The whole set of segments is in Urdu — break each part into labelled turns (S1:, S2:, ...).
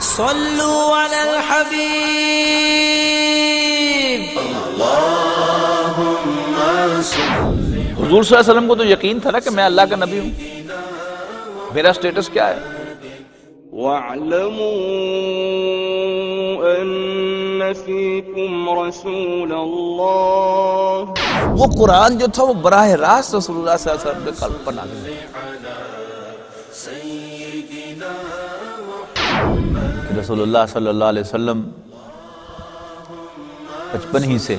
S1: صلوا علی الحبیب۔
S2: حضور صلی اللہ علیہ وسلم کو تو یقین تھا نا کہ میں اللہ کا نبی ہوں، میرا سٹیٹس کیا ہے۔
S3: وَاعْلَمُوا أَنَّ فِيكُمْ رَسُولَ اللَّهِ۔
S2: وہ قرآن جو تھا وہ براہ راست رسول اللہ صلی اللہ علیہ وسلم کے قلب پر نازل ہوا کہ رسول اللہ صلی اللہ علیہ وسلم بچپن ہی سے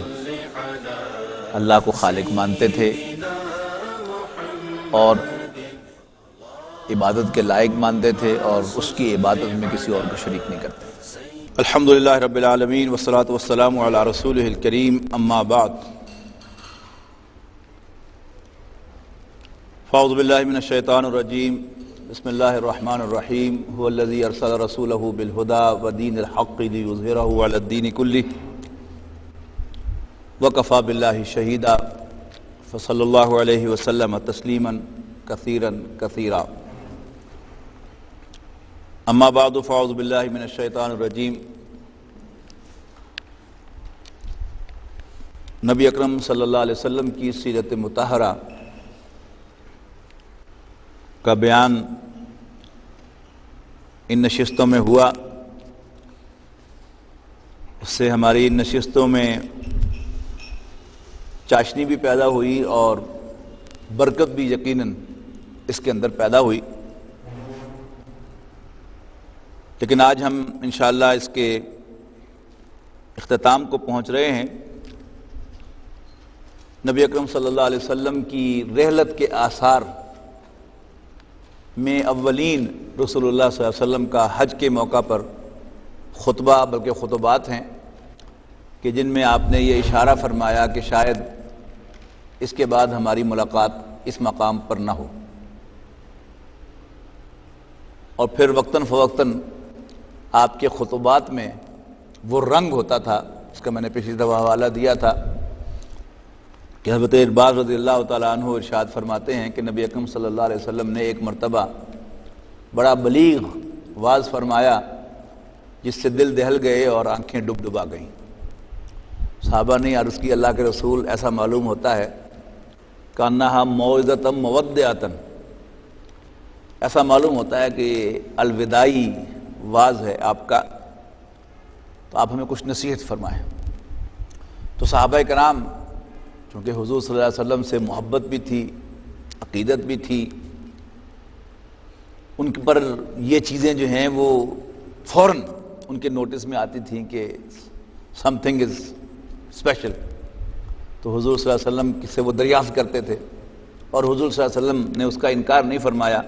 S2: اللہ کو خالق مانتے تھے اور عبادت کے لائق مانتے تھے اور اس کی عبادت میں کسی اور کو شریک نہیں کرتے۔ الحمدللہ رب العالمین والصلاة والسلام علی رسولہ الکریم، اما بعد، فاعوذ باللہ من الشیطان الرجیم، بسم اللہ الرحمن الرحیم، هو الذی ارسل رسولہ بالہدی ودین الحق لیظہرہ علی الدین کلہ وکفی باللہ شہیدا، فصلی اللہ علیہ وسلم تسلیما کثیرا کثیرا۔ اما بعد، فاعوذ باللہ من الشیطان الرجیم۔ نبی اکرم صلی اللہ علیہ وسلم کی سیرت مطہرہ کا بیان ان نشستوں میں ہوا، اس سے ہماری ان نشستوں میں چاشنی بھی پیدا ہوئی اور برکت بھی یقیناً اس کے اندر پیدا ہوئی۔ لیکن آج ہم انشاءاللہ اس کے اختتام کو پہنچ رہے ہیں۔ نبی اکرم صلی اللہ علیہ وسلم کی رحلت کے آثار میں اولین رسول اللہ صلی اللہ علیہ وسلم کا حج کے موقع پر خطبہ بلکہ خطبات ہیں کہ جن میں آپ نے یہ اشارہ فرمایا کہ شاید اس کے بعد ہماری ملاقات اس مقام پر نہ ہو، اور پھر وقتاً فوقتاً آپ کے خطبات میں وہ رنگ ہوتا تھا، اس کا میں نے پچھلی دفعہ حوالہ دیا تھا کہ حضرت ارباز رضی اللہ تعالیٰ عنہ ارشاد فرماتے ہیں کہ نبی اکرم صلی اللہ علیہ وسلم نے ایک مرتبہ بڑا بلیغ واعظ فرمایا جس سے دل دہل گئے اور آنکھیں ڈبا گئیں۔ صحابہ نے عرض کی، اللہ کے رسول، ایسا معلوم ہوتا ہے کانہا موعظۃ مودعۃ، ایسا معلوم ہوتا ہے کہ الوداعی واعظ ہے آپ کا، تو آپ ہمیں کچھ نصیحت فرمائیں۔ تو صحابہ کرام چونکہ حضور صلی اللہ علیہ وسلم سے محبت بھی تھی، عقیدت بھی تھی، ان پر یہ چیزیں جو ہیں وہ فوراً ان کے نوٹس میں آتی تھیں کہ سم تھنگ از اسپیشل، تو حضور صلی اللہ علیہ وسلم سے وہ دریافت کرتے تھے، اور حضور صلی اللہ علیہ وسلم نے اس کا انکار نہیں فرمایا،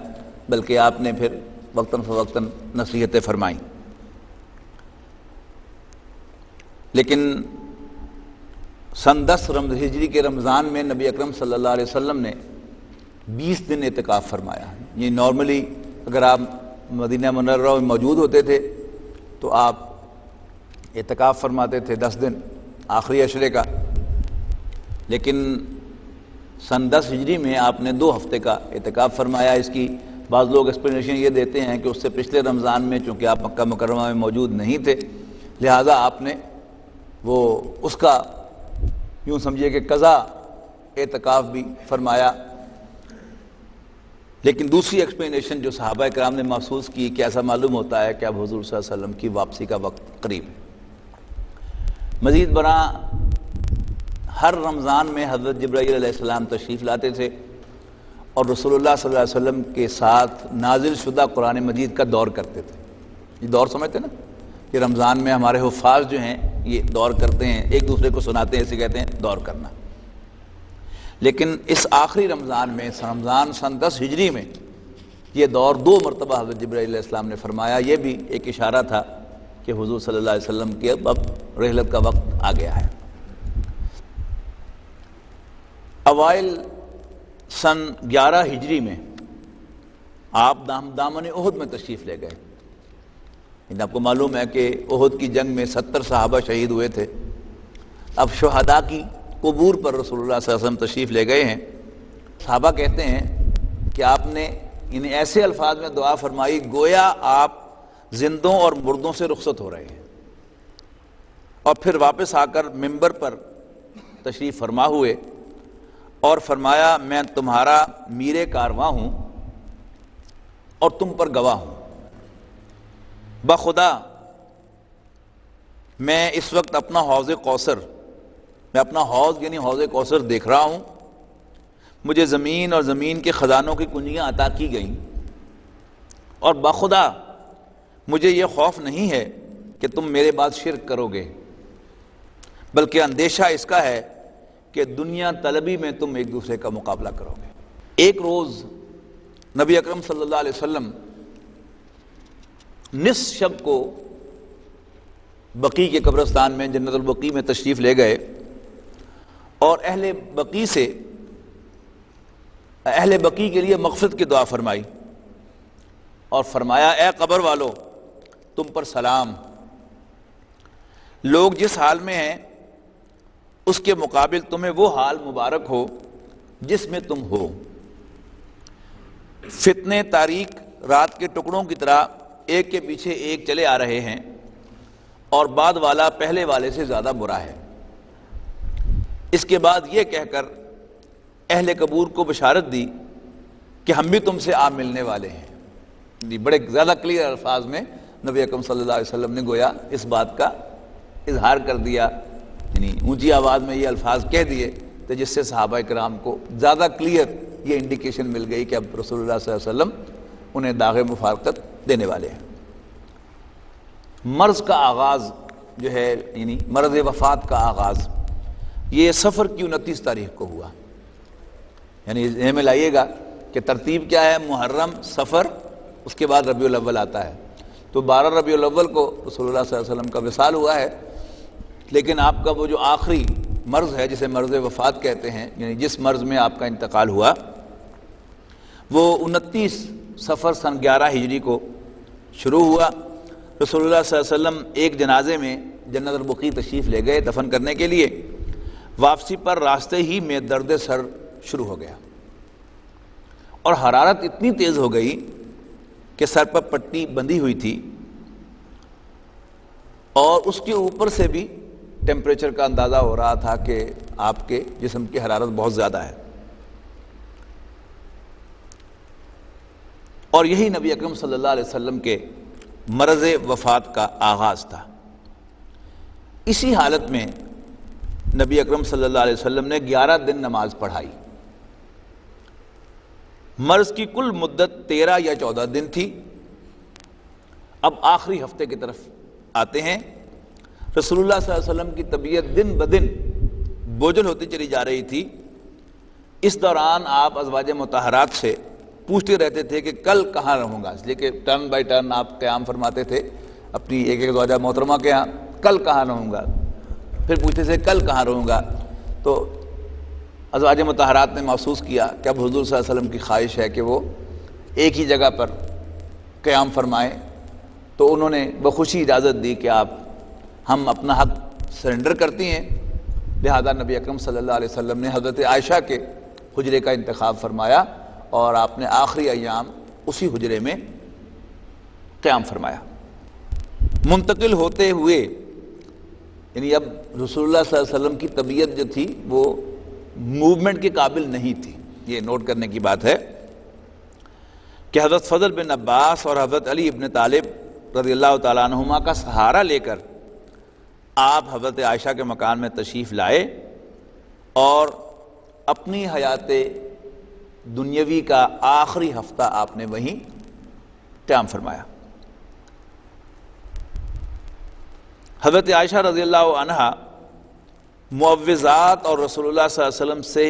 S2: بلکہ آپ نے پھر وقتاً فوقتاً نصیحتیں فرمائیں۔ لیکن سن 10 ہجری کے رمضان میں نبی اکرم صلی اللہ علیہ وسلم نے 20 دن اعتکاف فرمایا۔ یہ نارملی اگر آپ مدینہ منورہ میں موجود ہوتے تھے تو آپ اعتکاف فرماتے تھے 10 دن آخری عشرے کا، لیکن سن 10 ہجری میں آپ نے 2 ہفتے کا اعتکاف فرمایا۔ اس کی بعض لوگ ایکسپلینیشن یہ دیتے ہیں کہ اس سے پچھلے رمضان میں چونکہ آپ مکہ مکرمہ میں موجود نہیں تھے، لہٰذا آپ نے وہ اس کا یوں سمجھیے کہ قضا اعتکاف بھی فرمایا۔ لیکن دوسری ایکسپلینیشن جو صحابہ کرام نے محسوس کی کہ ایسا معلوم ہوتا ہے کہ اب حضور صلی اللہ علیہ وسلم کی واپسی کا وقت قریب ہے۔ مزید برآں ہر رمضان میں حضرت جبرائیل علیہ السلام تشریف لاتے تھے اور رسول اللہ صلی اللہ علیہ وسلم کے ساتھ نازل شدہ قرآن مجید کا دور کرتے تھے۔ یہ دور سمجھتے نا کہ رمضان میں ہمارے حفاظ جو ہیں یہ دور کرتے ہیں، ایک دوسرے کو سناتے ہیں، اسے کہتے ہیں دور کرنا۔ لیکن اس آخری رمضان میں رمضان سن 10 ہجری میں یہ دور 2 مرتبہ حضرت جبرائیل علیہ السلام نے فرمایا۔ یہ بھی ایک اشارہ تھا کہ حضور صلی اللہ علیہ وسلم کی اب رحلت کا وقت آ گیا ہے۔ اوائل سن 11 ہجری میں آپ دامن احد میں تشریف لے گئے۔ آپ کو معلوم ہے کہ احد کی جنگ میں 70 صحابہ شہید ہوئے تھے۔ اب شہداء کی قبور پر رسول اللہ صلی اللہ علیہ وسلم تشریف لے گئے ہیں۔ صحابہ کہتے ہیں کہ آپ نے انہیں ایسے الفاظ میں دعا فرمائی گویا آپ زندوں اور مردوں سے رخصت ہو رہے ہیں، اور پھر واپس آ کر منبر پر تشریف فرما ہوئے اور فرمایا میں تمہارا میر کارواں ہوں اور تم پر گواہ ہوں، بخدا میں اس وقت اپنا حوض کوثر، میں اپنا حوض یعنی حوض کوثر دیکھ رہا ہوں، مجھے زمین اور زمین کے خزانوں کی کنجیاں عطا کی گئیں، اور بخدا مجھے یہ خوف نہیں ہے کہ تم میرے بعد شرک کرو گے، بلکہ اندیشہ اس کا ہے کہ دنیا طلبی میں تم ایک دوسرے کا مقابلہ کرو گے۔ ایک روز نبی اکرم صلی اللہ علیہ وسلم نصف شب کو بقیع کے قبرستان میں جنت البقیع میں تشریف لے گئے اور اہل بقیع کے لیے مغفرت کی دعا فرمائی اور فرمایا اے قبر والو تم پر سلام، لوگ جس حال میں ہیں اس کے مقابل تمہیں وہ حال مبارک ہو جس میں تم ہو، فتنے تاریک رات کے ٹکڑوں کی طرح ایک کے پیچھے ایک چلے آ رہے ہیں اور بعد والا پہلے والے سے زیادہ برا ہے۔ اس کے بعد یہ کہہ کر اہل قبور کو بشارت دی کہ ہم بھی تم سے آ ملنے والے ہیں۔ بڑے زیادہ کلیئر الفاظ میں نبی اکرم صلی اللہ علیہ وسلم نے گویا اس بات کا اظہار کر دیا، یعنی اونچی آواز میں یہ الفاظ کہہ دیے تو جس سے صحابہ کرام کو زیادہ کلیئر یہ انڈیکیشن مل گئی کہ اب رسول اللہ صلی اللہ علیہ وسلم انہیں داغ مفارقت دینے والے ہیں۔ مرض کا آغاز جو ہے یعنی مرض وفات کا آغاز یہ سفر کی 29 تاریخ کو ہوا، یعنی ذہن میں لائیے گا کہ ترتیب کیا ہے، محرم، سفر، اس کے بعد ربیع الاول آتا ہے، تو 12 ربیع الاول کو رسول اللہ صلی اللہ علیہ وسلم کا وصال ہوا ہے، لیکن آپ کا وہ جو آخری مرض ہے جسے مرض وفات کہتے ہیں، یعنی جس مرض میں آپ کا انتقال ہوا، وہ 29 سفر سن 11 ہجری کو شروع ہوا۔ رسول اللہ صلی اللہ علیہ وسلم ایک جنازے میں جنت البقیع تشریف لے گئے دفن کرنے کے لیے، واپسی پر راستے ہی میں درد سر شروع ہو گیا اور حرارت اتنی تیز ہو گئی کہ سر پر پٹی بندھی ہوئی تھی اور اس کے اوپر سے بھی ٹیمپریچر کا اندازہ ہو رہا تھا کہ آپ کے جسم کی حرارت بہت زیادہ ہے، اور یہی نبی اکرم صلی اللہ علیہ وسلم کے مرض وفات کا آغاز تھا۔ اسی حالت میں نبی اکرم صلی اللہ علیہ وسلم نے 11 دن نماز پڑھائی۔ مرض کی کل مدت 13 یا 14 دن تھی۔ اب آخری ہفتے کی طرف آتے ہیں۔ رسول اللہ صلی اللہ علیہ وسلم کی طبیعت دن بدن بوجھل ہوتی چلی جا رہی تھی۔ اس دوران آپ ازواج مطہرات سے پوچھتے رہتے تھے کہ کل کہاں رہوں گا، اس لیے کہ ٹرن بائی ٹرن آپ قیام فرماتے تھے اپنی ایک ایک زوجہ محترمہ کے ہاں، کل کہاں رہوں گا، پھر پوچھتے تھے کل کہاں رہوں گا۔ تو ازواج مطہرات نے محسوس کیا کہ اب حضور صلی اللہ علیہ وسلم کی خواہش ہے کہ وہ ایک ہی جگہ پر قیام فرمائیں، تو انہوں نے بخوشی اجازت دی کہ آپ ہم اپنا حق سرنڈر کرتی ہیں۔ لہذا نبی اکرم صلی اللہ علیہ وسلم نے حضرت عائشہ کے حجرے کا انتخاب فرمایا اور آپ نے آخری ایام اسی حجرے میں قیام فرمایا۔ منتقل ہوتے ہوئے یعنی اب رسول اللہ صلی اللہ علیہ وسلم کی طبیعت جو تھی وہ موومنٹ کے قابل نہیں تھی، یہ نوٹ کرنے کی بات ہے کہ حضرت فضل بن عباس اور حضرت علی ابن طالب رضی اللہ تعالیٰ عنہما کا سہارا لے کر آپ حضرت عائشہ کے مکان میں تشریف لائے اور اپنی حیات دنیاوی کا آخری ہفتہ آپ نے وہیں قیام فرمایا۔ حضرت عائشہ رضی اللہ عنہا معوذات اور رسول اللہ صلی اللہ علیہ وسلم سے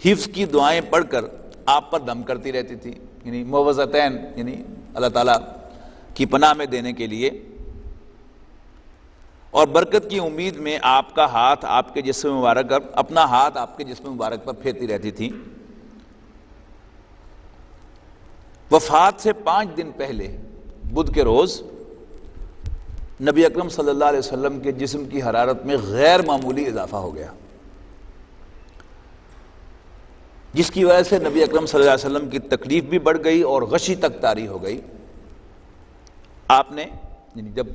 S2: حفظ کی دعائیں پڑھ کر آپ پر دم کرتی رہتی تھی، یعنی معوذتین یعنی اللہ تعالیٰ کی پناہ میں دینے کے لیے، اور برکت کی امید میں آپ کا ہاتھ آپ کے جسم مبارک پر اپنا ہاتھ آپ کے جسم مبارک پر پھیرتی رہتی تھی۔ وفات سے 5 دن پہلے بدھ کے روز نبی اکرم صلی اللہ علیہ وسلم کے جسم کی حرارت میں غیر معمولی اضافہ ہو گیا، جس کی وجہ سے نبی اکرم صلی اللہ علیہ وسلم کی تکلیف بھی بڑھ گئی اور غشی تک طاری ہو گئی، آپ نے جب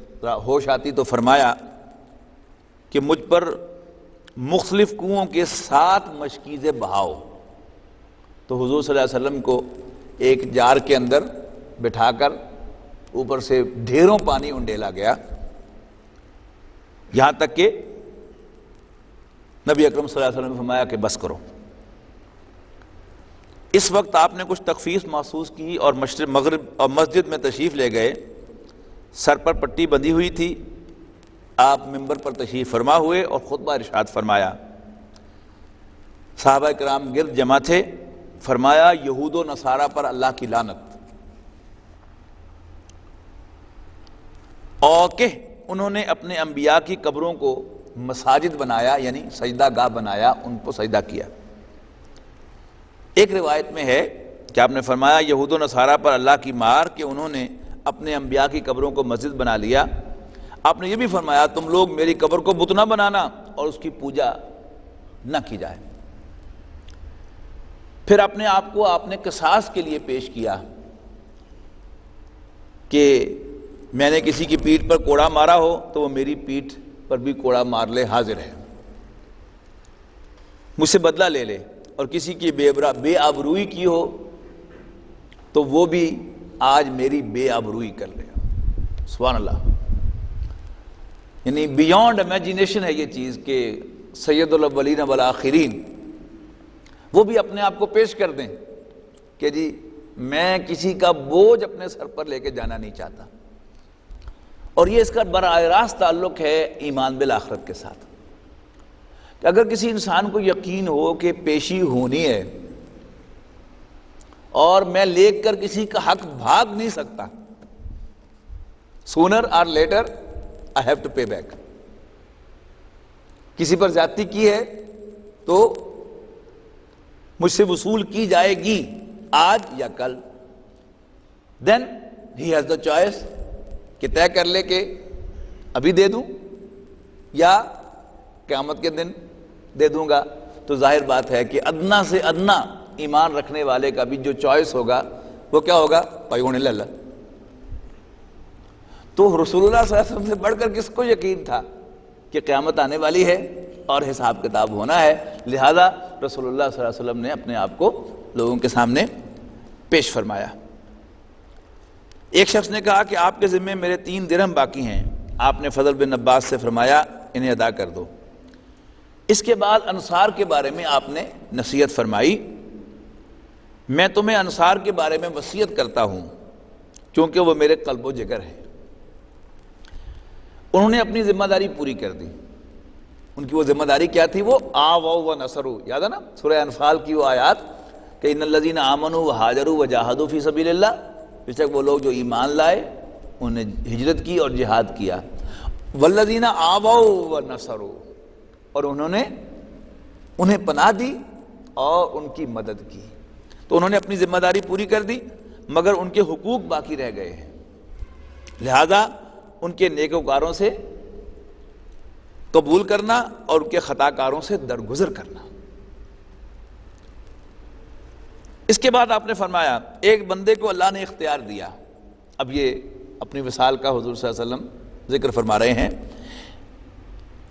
S2: ہوش آتی تو فرمایا کہ مجھ پر مختلف کنوؤں کے 7 مشکیزیں بہاؤ. تو حضور صلی اللہ علیہ وسلم کو ایک جار کے اندر بٹھا کر اوپر سے ڈھیروں پانی انڈیلا گیا، یہاں تک کہ نبی اکرم صلی اللہ علیہ وسلم نے فرمایا کہ بس کرو. اس وقت آپ نے کچھ تخفیف محسوس کی اور مشرق مغرب اور مسجد میں تشریف لے گئے. سر پر پٹی بندھی ہوئی تھی. آپ ممبر پر تشریف فرما ہوئے اور خطبہ ارشاد فرمایا. صحابہ کرام گرد جمع تھے. فرمایا یہود و نصارہ پر اللہ کی لعنت، اور کہ انہوں نے اپنے انبیاء کی قبروں کو مساجد بنایا، یعنی سجدہ گاہ بنایا، ان کو سجدہ کیا. ایک روایت میں ہے کہ آپ نے فرمایا یہود و نصارہ پر اللہ کی مار کہ انہوں نے اپنے انبیاء کی قبروں کو مسجد بنا لیا. آپ نے یہ بھی فرمایا تم لوگ میری قبر کو بت نہ بنانا اور اس کی پوجا نہ کی جائے. پھر اپنے آپ کو آپ نے قصاص کے لیے پیش کیا کہ میں نے کسی کی پیٹھ پر کوڑا مارا ہو تو وہ میری پیٹھ پر بھی کوڑا مار لے، حاضر ہے، مجھ سے بدلہ لے لے. اور کسی کی بے آبروئی کی ہو تو وہ بھی آج میری بے آبروئی کر لے. سبحان اللہ. یعنی بیونڈ امیجینیشن ہے یہ چیز کہ سید الاولین والآخرین وہ بھی اپنے آپ کو پیش کر دیں کہ جی میں کسی کا بوجھ اپنے سر پر لے کے جانا نہیں چاہتا. اور یہ اس کا براہ راست تعلق ہے ایمان بالآخرت کے ساتھ، کہ اگر کسی انسان کو یقین ہو کہ پیشی ہونی ہے اور میں لے کر کسی کا حق بھاگ نہیں سکتا، سونر اور letter I have to pay back. کسی پر زیادتی کی ہے تو مجھ سے وصول کی جائے گی آج یا کل. then he has the choice کہ طے کر لے کہ ابھی دے دوں یا قیامت کے دن دے دوں گا. تو ظاہر بات ہے کہ ادنا سے ادنا ایمان رکھنے والے کا بھی جو چوائس ہوگا وہ کیا ہوگا؟ پیغون اللہ. تو رسول اللہ صلی اللہ علیہ وسلم سے بڑھ کر کس کو یقین تھا کہ قیامت آنے والی ہے اور حساب کتاب ہونا ہے. لہذا رسول اللہ صلی اللہ علیہ وسلم نے اپنے آپ کو لوگوں کے سامنے پیش فرمایا. ایک شخص نے کہا کہ آپ کے ذمے میرے 3 درہم باقی ہیں. آپ نے فضل بن عباس سے فرمایا انہیں ادا کر دو. اس کے بعد انصار کے بارے میں آپ نے نصیحت فرمائی. میں تمہیں انصار کے بارے میں وصیت کرتا ہوں کیونکہ وہ میرے قلب و جگر ہے. انہوں نے اپنی ذمہ داری پوری کر دی. ان کی وہ ذمہ داری کیا تھی؟ وہ آووا و نصروا. یاد ہے نا سورہ انفال کی وہ آیات کہ ان الذین آمنوا وہاجروا وجاہدوا فی سبیل اللہ. بے شک وہ لوگ جو ایمان لائے، انہوں نے ہجرت کی اور جہاد کیا. والذین آووا و نصروا، اور انہیں پناہ دی اور ان کی مدد کی. تو انہوں نے اپنی ذمہ داری پوری کر دی مگر ان کے حقوق باقی رہ گئے ہیں. لہذا ان کے نیکوکاروں سے قبول کرنا اور ان کے خطا کاروں سے درگزر کرنا. اس کے بعد آپ نے فرمایا ایک بندے کو اللہ نے اختیار دیا. اب یہ اپنی وصال کا حضور صلی اللہ علیہ وسلم ذکر فرما رہے ہیں.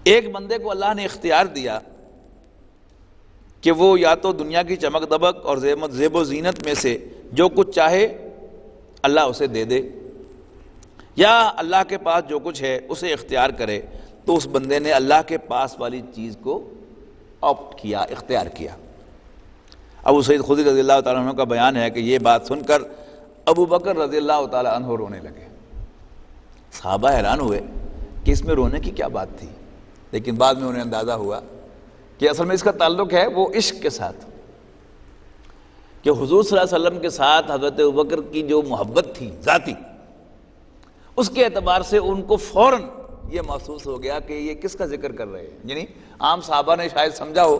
S2: ایک بندے کو اللہ نے اختیار دیا کہ وہ یا تو دنیا کی چمک دمک اور زیب و زینت میں سے جو کچھ چاہے اللہ اسے دے دے، یا اللہ کے پاس جو کچھ ہے اسے اختیار کرے. تو اس بندے نے اللہ کے پاس والی چیز کو آپٹ کیا، اختیار کیا. ابو سعید خدری رضی اللہ تعالیٰ عنہ کا بیان ہے کہ یہ بات سن کر ابو بکر رضی اللہ تعالیٰ عنہ رونے لگے. صحابہ حیران ہوئے کہ اس میں رونے کی کیا بات تھی، لیکن بعد میں انہیں اندازہ ہوا کہ اصل میں اس کا تعلق ہے وہ عشق کے ساتھ، کہ حضور صلی اللہ علیہ وسلم کے ساتھ حضرت ابوبکر کی جو محبت تھی ذاتی، اس کے اعتبار سے ان کو فوراً یہ محسوس ہو گیا کہ یہ کس کا ذکر کر رہے ہیں. یعنی عام صحابہ نے شاید سمجھا ہو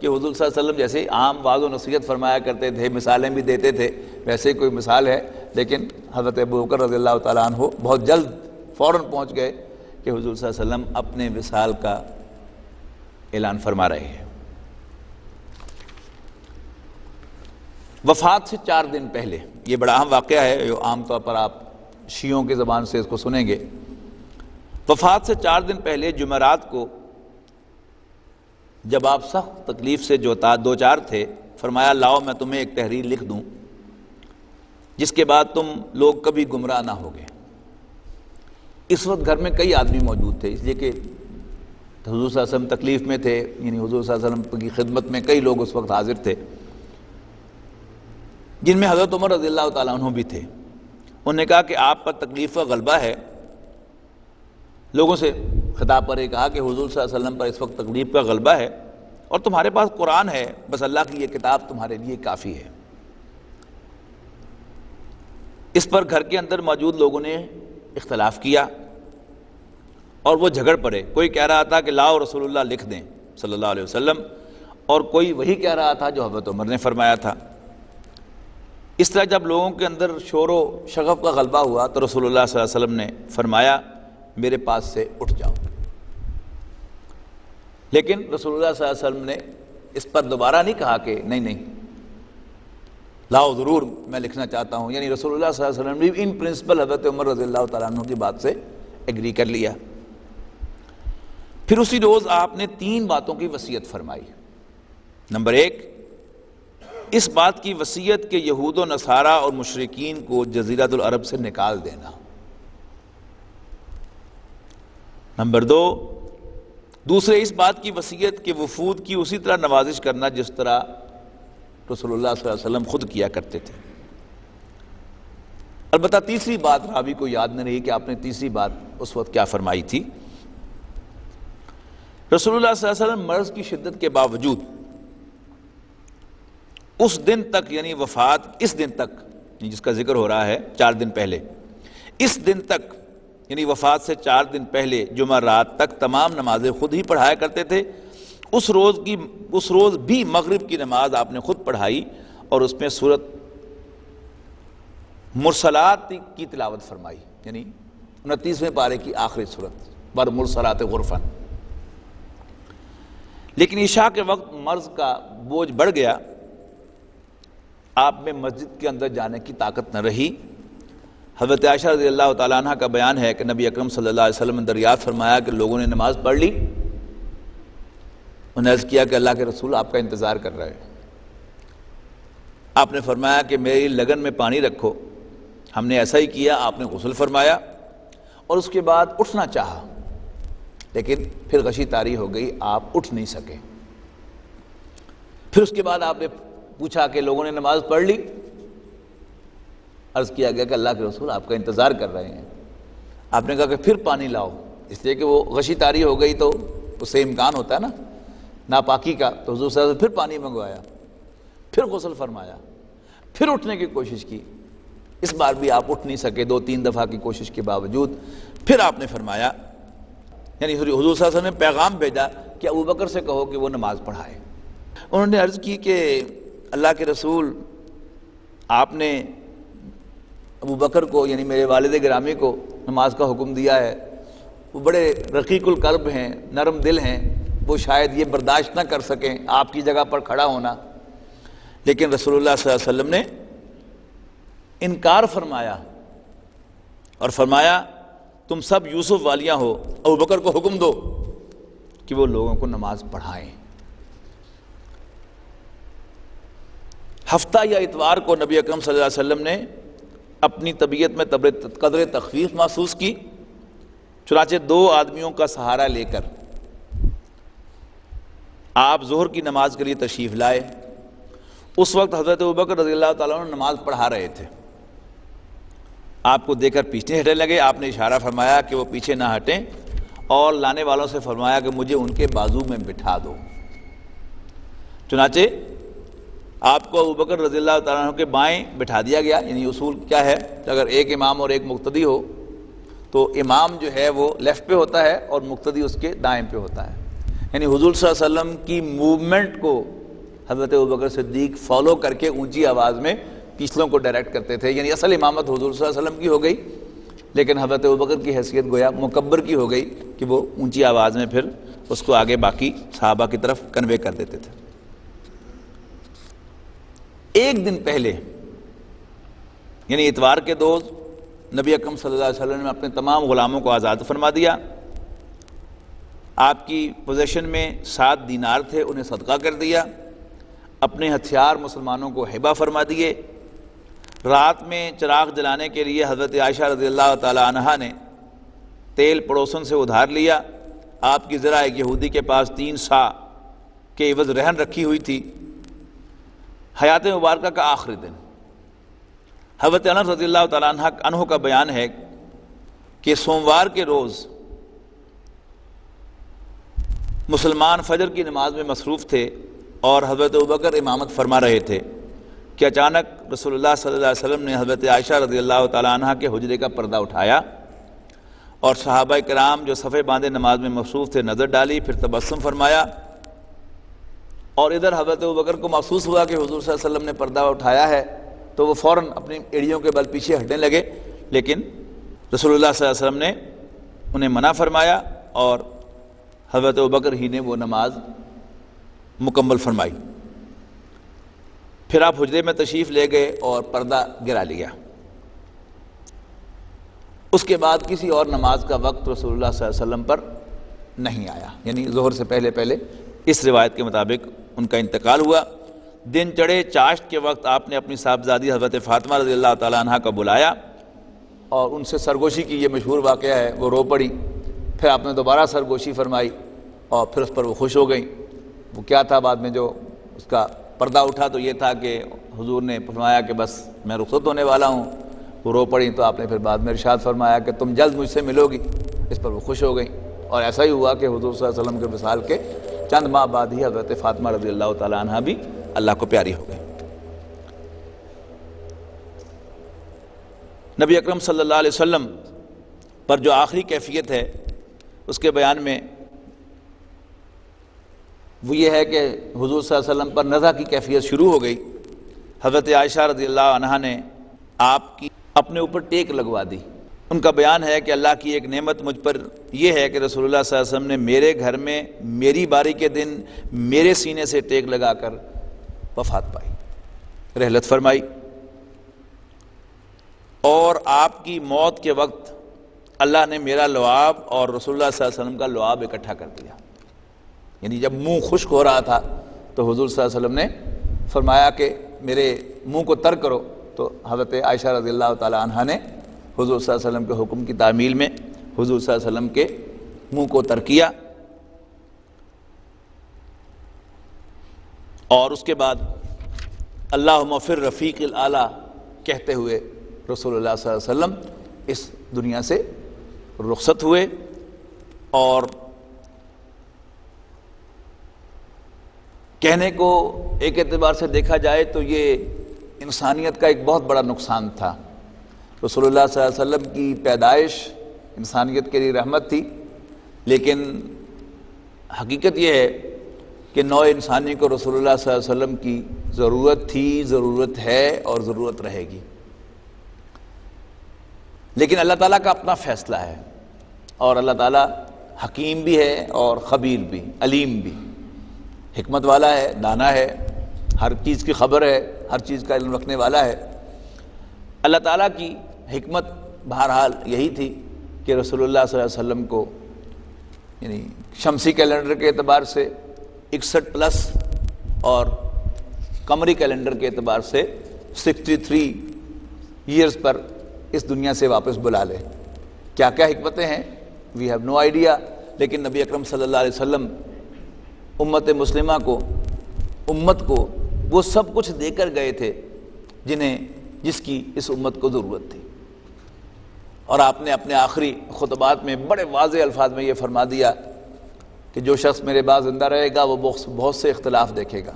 S2: کہ حضور صلی اللہ علیہ وسلم جیسے عام وعظ و نصیحت فرمایا کرتے تھے، مثالیں بھی دیتے تھے، ویسے ہی کوئی مثال ہے. لیکن حضرت ابوبکر رضی اللہ تعالیٰ عنہ بہت جلد فوراً پہنچ گئے کہ حضور صلی اللہ علیہ وسلم اپنے وصال کا اعلان فرما رہے ہیں. وفات سے 4 دن پہلے، یہ بڑا اہم واقعہ ہے جو عام طور پر آپ شیعوں کی زبان سے اس کو سنیں گے۔ وفات سے 4 دن پہلے جمعرات کو جب آپ سخت تکلیف سے دو چار تھے، فرمایا لاؤ میں تمہیں ایک تحریر لکھ دوں جس کے بعد تم لوگ کبھی گمراہ نہ ہوگے۔ اس وقت گھر میں کئی آدمی موجود تھے، اس لیے کہ حضور صلی اللہ علیہ وسلم تکلیف میں تھے، یعنی حضور صلی اللہ علیہ وسلم کی خدمت میں کئی لوگ اس وقت حاضر تھے، جن میں حضرت عمر رضی اللہ تعالیٰ عنہ بھی تھے۔ انہوں نے کہا کہ آپ پر تکلیف کا غلبہ ہے۔ لوگوں سے خطاب پر کہا کہ حضور صلی اللہ علیہ وسلم پر اس وقت تکلیف کا غلبہ ہے اور تمہارے پاس قرآن ہے، بس اللہ کی یہ کتاب تمہارے لیے کافی ہے۔ اس پر گھر کے اندر موجود لوگوں نے اختلاف کیا اور وہ جھگڑ پڑے۔ کوئی کہہ رہا تھا کہ لاؤ رسول اللہ لکھ دیں صلی اللہ علیہ وسلم، اور کوئی وہی کہہ رہا تھا جو حضرت عمر نے فرمایا تھا۔ اس طرح جب لوگوں کے اندر شور و شغف کا غلبہ ہوا تو رسول اللہ صلی اللہ علیہ وسلم نے فرمایا میرے پاس سے اٹھ جاؤ۔ لیکن رسول اللہ صلی اللہ علیہ وسلم نے اس پر دوبارہ نہیں کہا کہ نہیں لاؤ ضرور میں لکھنا چاہتا ہوں، یعنی رسول اللہ صلی اللہ علیہ وسلم نے ان پرنسپل حضرت عمر رضی اللہ تعالیٰ عنہ کی بات سے ایگری کر لیا۔ پھر اسی روز آپ نے 3 باتوں کی وصیت فرمائی۔ نمبر 1، اس بات کی وصیت کہ یہود و نصارہ اور مشرکین کو جزیرۃ العرب سے نکال دینا۔ نمبر 2، دوسرے اس بات کی وصیت کہ وفود کی اسی طرح نوازش کرنا جس طرح رسول اللہ صلی اللہ علیہ وسلم خود کیا کرتے تھے۔ البتہ تیسری بات راوی کو یاد نہیں رہی کہ آپ نے تیسری بات اس وقت کیا فرمائی تھی۔ رسول اللہ صلی اللہ علیہ وسلم مرض کی شدت کے باوجود اس دن تک، یعنی وفات اس دن تک جس کا ذکر ہو رہا ہے 4 دن پہلے، اس دن تک یعنی وفات سے 4 دن پہلے جمعہ رات تک تمام نمازیں خود ہی پڑھایا کرتے تھے۔ اس روز بھی مغرب کی نماز آپ نے خود پڑھائی اور اس میں سورۃ مرسلات کی تلاوت فرمائی، یعنی 29ویں پارے کی آخری سورت بر مرسلات غرفن۔ لیکن عشاء کے وقت مرض کا بوجھ بڑھ گیا، آپ میں مسجد کے اندر جانے کی طاقت نہ رہی۔ حضرت عائشہ رضی اللہ تعالیٰ عنہ کا بیان ہے کہ نبی اکرم صلی اللہ علیہ وسلم نے دریافت فرمایا کہ لوگوں نے نماز پڑھ لی۔ انہوں نے عرض کیا کہ اللہ کے رسول آپ کا انتظار کر رہے ہیں۔ آپ نے فرمایا کہ میری لگن میں پانی رکھو۔ ہم نے ایسا ہی کیا، آپ نے غسل فرمایا اور اس کے بعد اٹھنا چاہا، لیکن پھر غشی طاری ہو گئی، آپ اٹھ نہیں سکے۔ پھر اس کے بعد آپ نے پوچھا کہ لوگوں نے نماز پڑھ لی؟ عرض کیا گیا کہ اللہ کے رسول آپ کا انتظار کر رہے ہیں۔ آپ نے کہا کہ پھر پانی لاؤ، اس لیے کہ وہ غشی طاری ہو گئی تو اس سے امکان ہوتا ہے نا ناپاکی کا۔ تو حضور صلی اللہ علیہ وسلم پھر پانی منگوایا، پھر غسل فرمایا، پھر اٹھنے کی کوشش کی۔ اس بار بھی آپ اٹھ نہیں سکے، 2-3 دفعہ کی کوشش کے باوجود۔ پھر آپ نے فرمایا، یعنی حضور صلی اللہ علیہ وسلم نے پیغام بھیجا کہ ابوبکر سے کہو کہ وہ نماز پڑھائے۔ انہوں نے عرض کی کہ اللہ کے رسول آپ نے ابوبکر کو، یعنی میرے والد گرامی کو نماز کا حکم دیا ہے، وہ بڑے رقیق القلب ہیں، نرم دل ہیں، وہ شاید یہ برداشت نہ کر سکیں آپ کی جگہ پر کھڑا ہونا۔ لیکن رسول اللہ صلی اللہ علیہ وسلم نے انکار فرمایا اور فرمایا تم سب یوسف والیاں ہو، ابوبکر کو حکم دو کہ وہ لوگوں کو نماز پڑھائیں۔ ہفتہ یا اتوار کو نبی اکرم صلی اللہ علیہ وسلم نے اپنی طبیعت میں قدر تخفیف محسوس کی، چنانچہ 2 آدمیوں کا سہارا لے کر آپ ظہر کی نماز کے لیے تشریف لائے۔ اس وقت حضرت ابوبکر رضی اللہ تعالیٰ عنہ نماز پڑھا رہے تھے۔ آپ کو دیکھ کر پیچھے ہٹنے لگے۔ آپ نے اشارہ فرمایا کہ وہ پیچھے نہ ہٹیں اور لانے والوں سے فرمایا کہ مجھے ان کے بازو میں بٹھا دو۔ چنانچہ آپ کو ابوبکر رضی اللہ تعالیٰ عنہ کے بائیں بٹھا دیا گیا۔ یعنی اصول کیا ہے کہ اگر ایک امام اور ایک مقتدی ہو تو امام جو ہے وہ لیفٹ پہ ہوتا ہے اور مقتدی اس کے دائیں پہ ہوتا ہے۔ یعنی حضور صلی اللہ علیہ وسلم کی موومنٹ کو حضرت ابوبکر صدیق فالو کر کے اونچی آواز میں پچھلوں کو ڈائریکٹ کرتے تھے۔ یعنی اصل امامت حضور صلی اللہ علیہ وسلم کی ہو گئی، لیکن حضرت ابوبکر کی حیثیت گویا مکبر کی ہو گئی کہ وہ اونچی آواز میں پھر اس کو آگے باقی صحابہ کی طرف کنوے کر دیتے تھے۔ ایک دن پہلے یعنی اتوار کے روز نبی اکرم صلی اللہ علیہ وسلم نے اپنے تمام غلاموں کو آزاد فرما دیا. آپ کی پوزیشن میں 7 دینار تھے، انہیں صدقہ کر دیا. اپنے ہتھیار مسلمانوں کو ہبہ فرما دیے. رات میں چراغ جلانے کے لیے حضرت عائشہ رضی اللہ تعالی عنہا نے تیل پڑوسن سے ادھار لیا. آپ کی ذرا ایک یہودی کے پاس 3 سا کے عوض رہن رکھی ہوئی تھی. حیات مبارکہ کا آخری دن حضرت انس رضی اللہ تعالیٰ عنہ کا بیان ہے کہ سوموار کے روز مسلمان فجر کی نماز میں مصروف تھے اور حضرت ابوبکر امامت فرما رہے تھے کہ اچانک رسول اللہ صلی اللہ علیہ وسلم نے حضرت عائشہ رضی اللہ تعالیٰ عنہ کے حجرے کا پردہ اٹھایا اور صحابہ کرام جو صفے باندھے نماز میں مصروف تھے نظر ڈالی، پھر تبسم فرمایا. اور ادھر حضرت ابوبکر کو محسوس ہوا کہ حضور صلی اللہ علیہ وسلم نے پردہ اٹھایا ہے تو وہ فوراً اپنی ایڑیوں کے بل پیچھے ہٹنے لگے، لیکن رسول اللہ صلی اللہ علیہ وسلم نے انہیں منع فرمایا اور حضرت ابوبکر ہی نے وہ نماز مکمل فرمائی. پھر آپ حجرے میں تشریف لے گئے اور پردہ گرا لیا. اس کے بعد کسی اور نماز کا وقت رسول اللہ صلی اللہ علیہ وسلم پر نہیں آیا، یعنی ظہر سے پہلے اس روایت کے مطابق ان کا انتقال ہوا. دن چڑھے چاشت کے وقت آپ نے اپنی صاحبزادی حضرت فاطمہ رضی اللہ تعالیٰ عنہ کا بلایا اور ان سے سرگوشی کی. یہ مشہور واقعہ ہے، وہ رو پڑی. پھر آپ نے دوبارہ سرگوشی فرمائی اور پھر اس پر وہ خوش ہو گئیں. وہ کیا تھا بعد میں جو اس کا پردہ اٹھا تو یہ تھا کہ حضور نے فرمایا کہ بس میں رخصت ہونے والا ہوں. وہ رو پڑیں تو آپ نے پھر بعد میں ارشاد فرمایا کہ تم جلد مجھ سے ملو گی. اس پر وہ خوش ہو گئیں اور ایسا ہی ہوا کہ حضور صلی اللہ علیہ وسلم کے وصال کے چند ماہ بعد ہی حضرت فاطمہ رضی اللہ تعالیٰ عنہ بھی اللہ کو پیاری ہو گئی. نبی اکرم صلی اللہ علیہ وسلم پر جو آخری کیفیت ہے اس کے بیان میں وہ یہ ہے کہ حضور صلی اللہ علیہ وسلم پر نزع کی کیفیت شروع ہو گئی. حضرت عائشہ رضی اللہ عنہا نے آپ کی اپنے اوپر ٹیک لگوا دی. ان کا بیان ہے کہ اللہ کی ایک نعمت مجھ پر یہ ہے کہ رسول اللہ صلی اللہ علیہ وسلم نے میرے گھر میں میری باری کے دن میرے سینے سے ٹیک لگا کر وفات پائی، رحلت فرمائی. اور آپ کی موت کے وقت اللہ نے میرا لعاب اور رسول اللہ صلی اللہ علیہ وسلم کا لعاب اکٹھا کر دیا. یعنی جب منہ خشک ہو رہا تھا تو حضور صلی اللہ علیہ وسلم نے فرمایا کہ میرے منہ کو تر کرو، تو حضرت عائشہ رضی اللہ تعالیٰ عنہ نے حضور صلی اللہ علیہ وسلم کے حکم کی تعمیل میں حضور صلی اللہ علیہ وسلم کے منہ کو تر کیا. اور اس کے بعد اللہم فی الرفیق الاعلیٰ کہتے ہوئے رسول اللہ صلی اللہ علیہ وسلم اس دنیا سے رخصت ہوئے. اور کہنے کو ایک اعتبار سے دیکھا جائے تو یہ انسانیت کا ایک بہت بڑا نقصان تھا. رسول اللہ صلی اللہ علیہ وسلم کی پیدائش انسانیت کے لیے رحمت تھی، لیکن حقیقت یہ ہے کہ نوع انسانی کو رسول اللہ صلی اللہ علیہ وسلم کی ضرورت تھی، ضرورت ہے اور ضرورت رہے گی. لیکن اللہ تعالیٰ کا اپنا فیصلہ ہے اور اللہ تعالیٰ حکیم بھی ہے اور خبیر بھی، علیم بھی، حکمت والا ہے، دانا ہے، ہر چیز کی خبر ہے، ہر چیز کا علم رکھنے والا ہے. اللہ تعالیٰ کی حکمت بہرحال یہی تھی کہ رسول اللہ صلی اللہ علیہ وسلم کو یعنی شمسی کیلنڈر کے اعتبار سے 61+ اور قمری کیلنڈر کے اعتبار سے 63 ایئرز پر اس دنیا سے واپس بلا لے. کیا کیا حکمتیں ہیں وی ہیو نو آئیڈیا، لیکن نبی اکرم صلی اللہ علیہ وسلم امت مسلمہ کو، امت کو وہ سب کچھ دے کر گئے تھے جس کی اس امت کو ضرورت تھی. اور آپ نے اپنے آخری خطبات میں بڑے واضح الفاظ میں یہ فرما دیا کہ جو شخص میرے بعد زندہ رہے گا وہ بہت سے اختلاف دیکھے گا،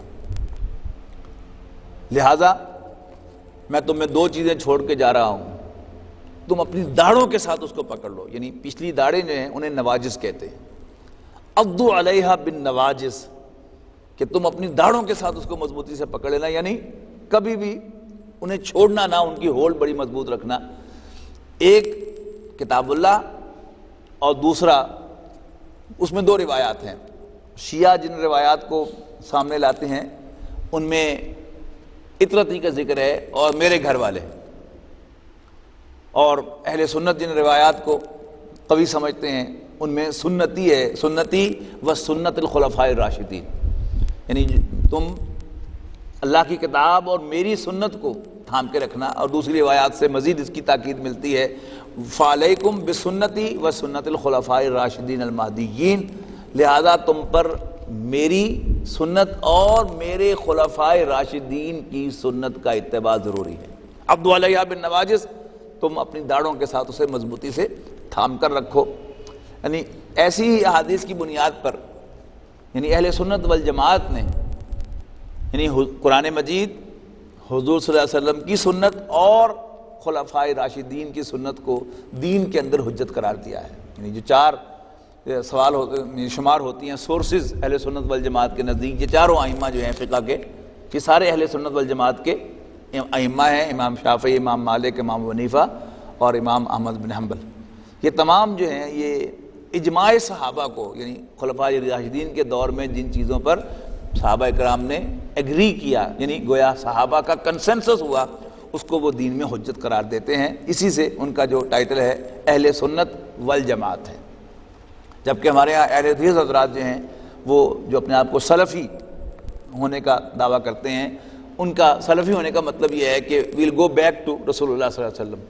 S2: لہٰذا میں تمہیں 2 چیزیں چھوڑ کے جا رہا ہوں، تم اپنی داڑھوں کے ساتھ اس کو پکڑ لو. یعنی پچھلی داڑھیں جو ہیں انہیں نواجس کہتے ہیں، عضوا علیہا بالنواجس، کہ تم اپنی داڑھوں کے ساتھ اس کو مضبوطی سے پکڑ لینا، یعنی کبھی بھی انہیں چھوڑنا نہ، ان کی ہولڈ بڑی مضبوط رکھنا. ایک کتاب اللہ اور دوسرا اس میں 2 روایات ہیں. شیعہ جن روایات کو سامنے لاتے ہیں ان میں اطرتی کا ذکر ہے اور میرے گھر والے. اور اہل سنت جن روایات کو قوی سمجھتے ہیں ان میں سنتی ہے، سنتی و سنت الخلفاء الراشدین، یعنی تم اللہ کی کتاب اور میری سنت کو تھام کے رکھنا، اور دوسری روایات سے مزید اس کی تاکید ملتی ہے فعلیکم بسنتی و سنت الخلفاء الراشدین المہدیین، لہذا تم پر میری سنت اور میرے خلفاء راشدین کی سنت کا اتباع ضروری ہے، عضوا علیہا بالنواجذ، تم اپنی داڑھوں کے ساتھ اسے مضبوطی سے تھام کر رکھو۔ یعنی ایسی ہی احادیث کی بنیاد پر یعنی اہل سنت والجماعت نے یعنی قرآن مجید، حضور صلی اللہ علیہ وسلم کی سنت اور خلفاء راشدین کی سنت کو دین کے اندر حجت قرار دیا ہے۔ یعنی جو چار سوال ہوتے شمار ہوتی ہیں سورسز اہل سنت والجماعت کے نزدیک، یہ چاروں ائمہ جو ہیں فقہ کے، یہ سارے اہل سنت والجماعت کے ائمہ ہیں، امام شافعی، امام مالک، امام ابو حنیفہ اور امام احمد بن حنبل، یہ تمام جو ہیں یہ اجماع صحابہ کو، یعنی خلفاء راشدین کے دور میں جن چیزوں پر صحابہ کرام نے ایگری کیا، یعنی گویا صحابہ کا کنسنسس ہوا، اس کو وہ دین میں حجت قرار دیتے ہیں، اسی سے ان کا جو ٹائٹل ہے اہل سنت والجماعت ہے۔ جبکہ ہمارے ہاں اہل حدیث حضرات جو ہیں وہ جو اپنے آپ کو سلفی ہونے کا دعویٰ کرتے ہیں، ان کا سلفی ہونے کا مطلب یہ ہے کہ ویل گو بیک ٹو رسول اللہ صلی اللہ علیہ وسلم،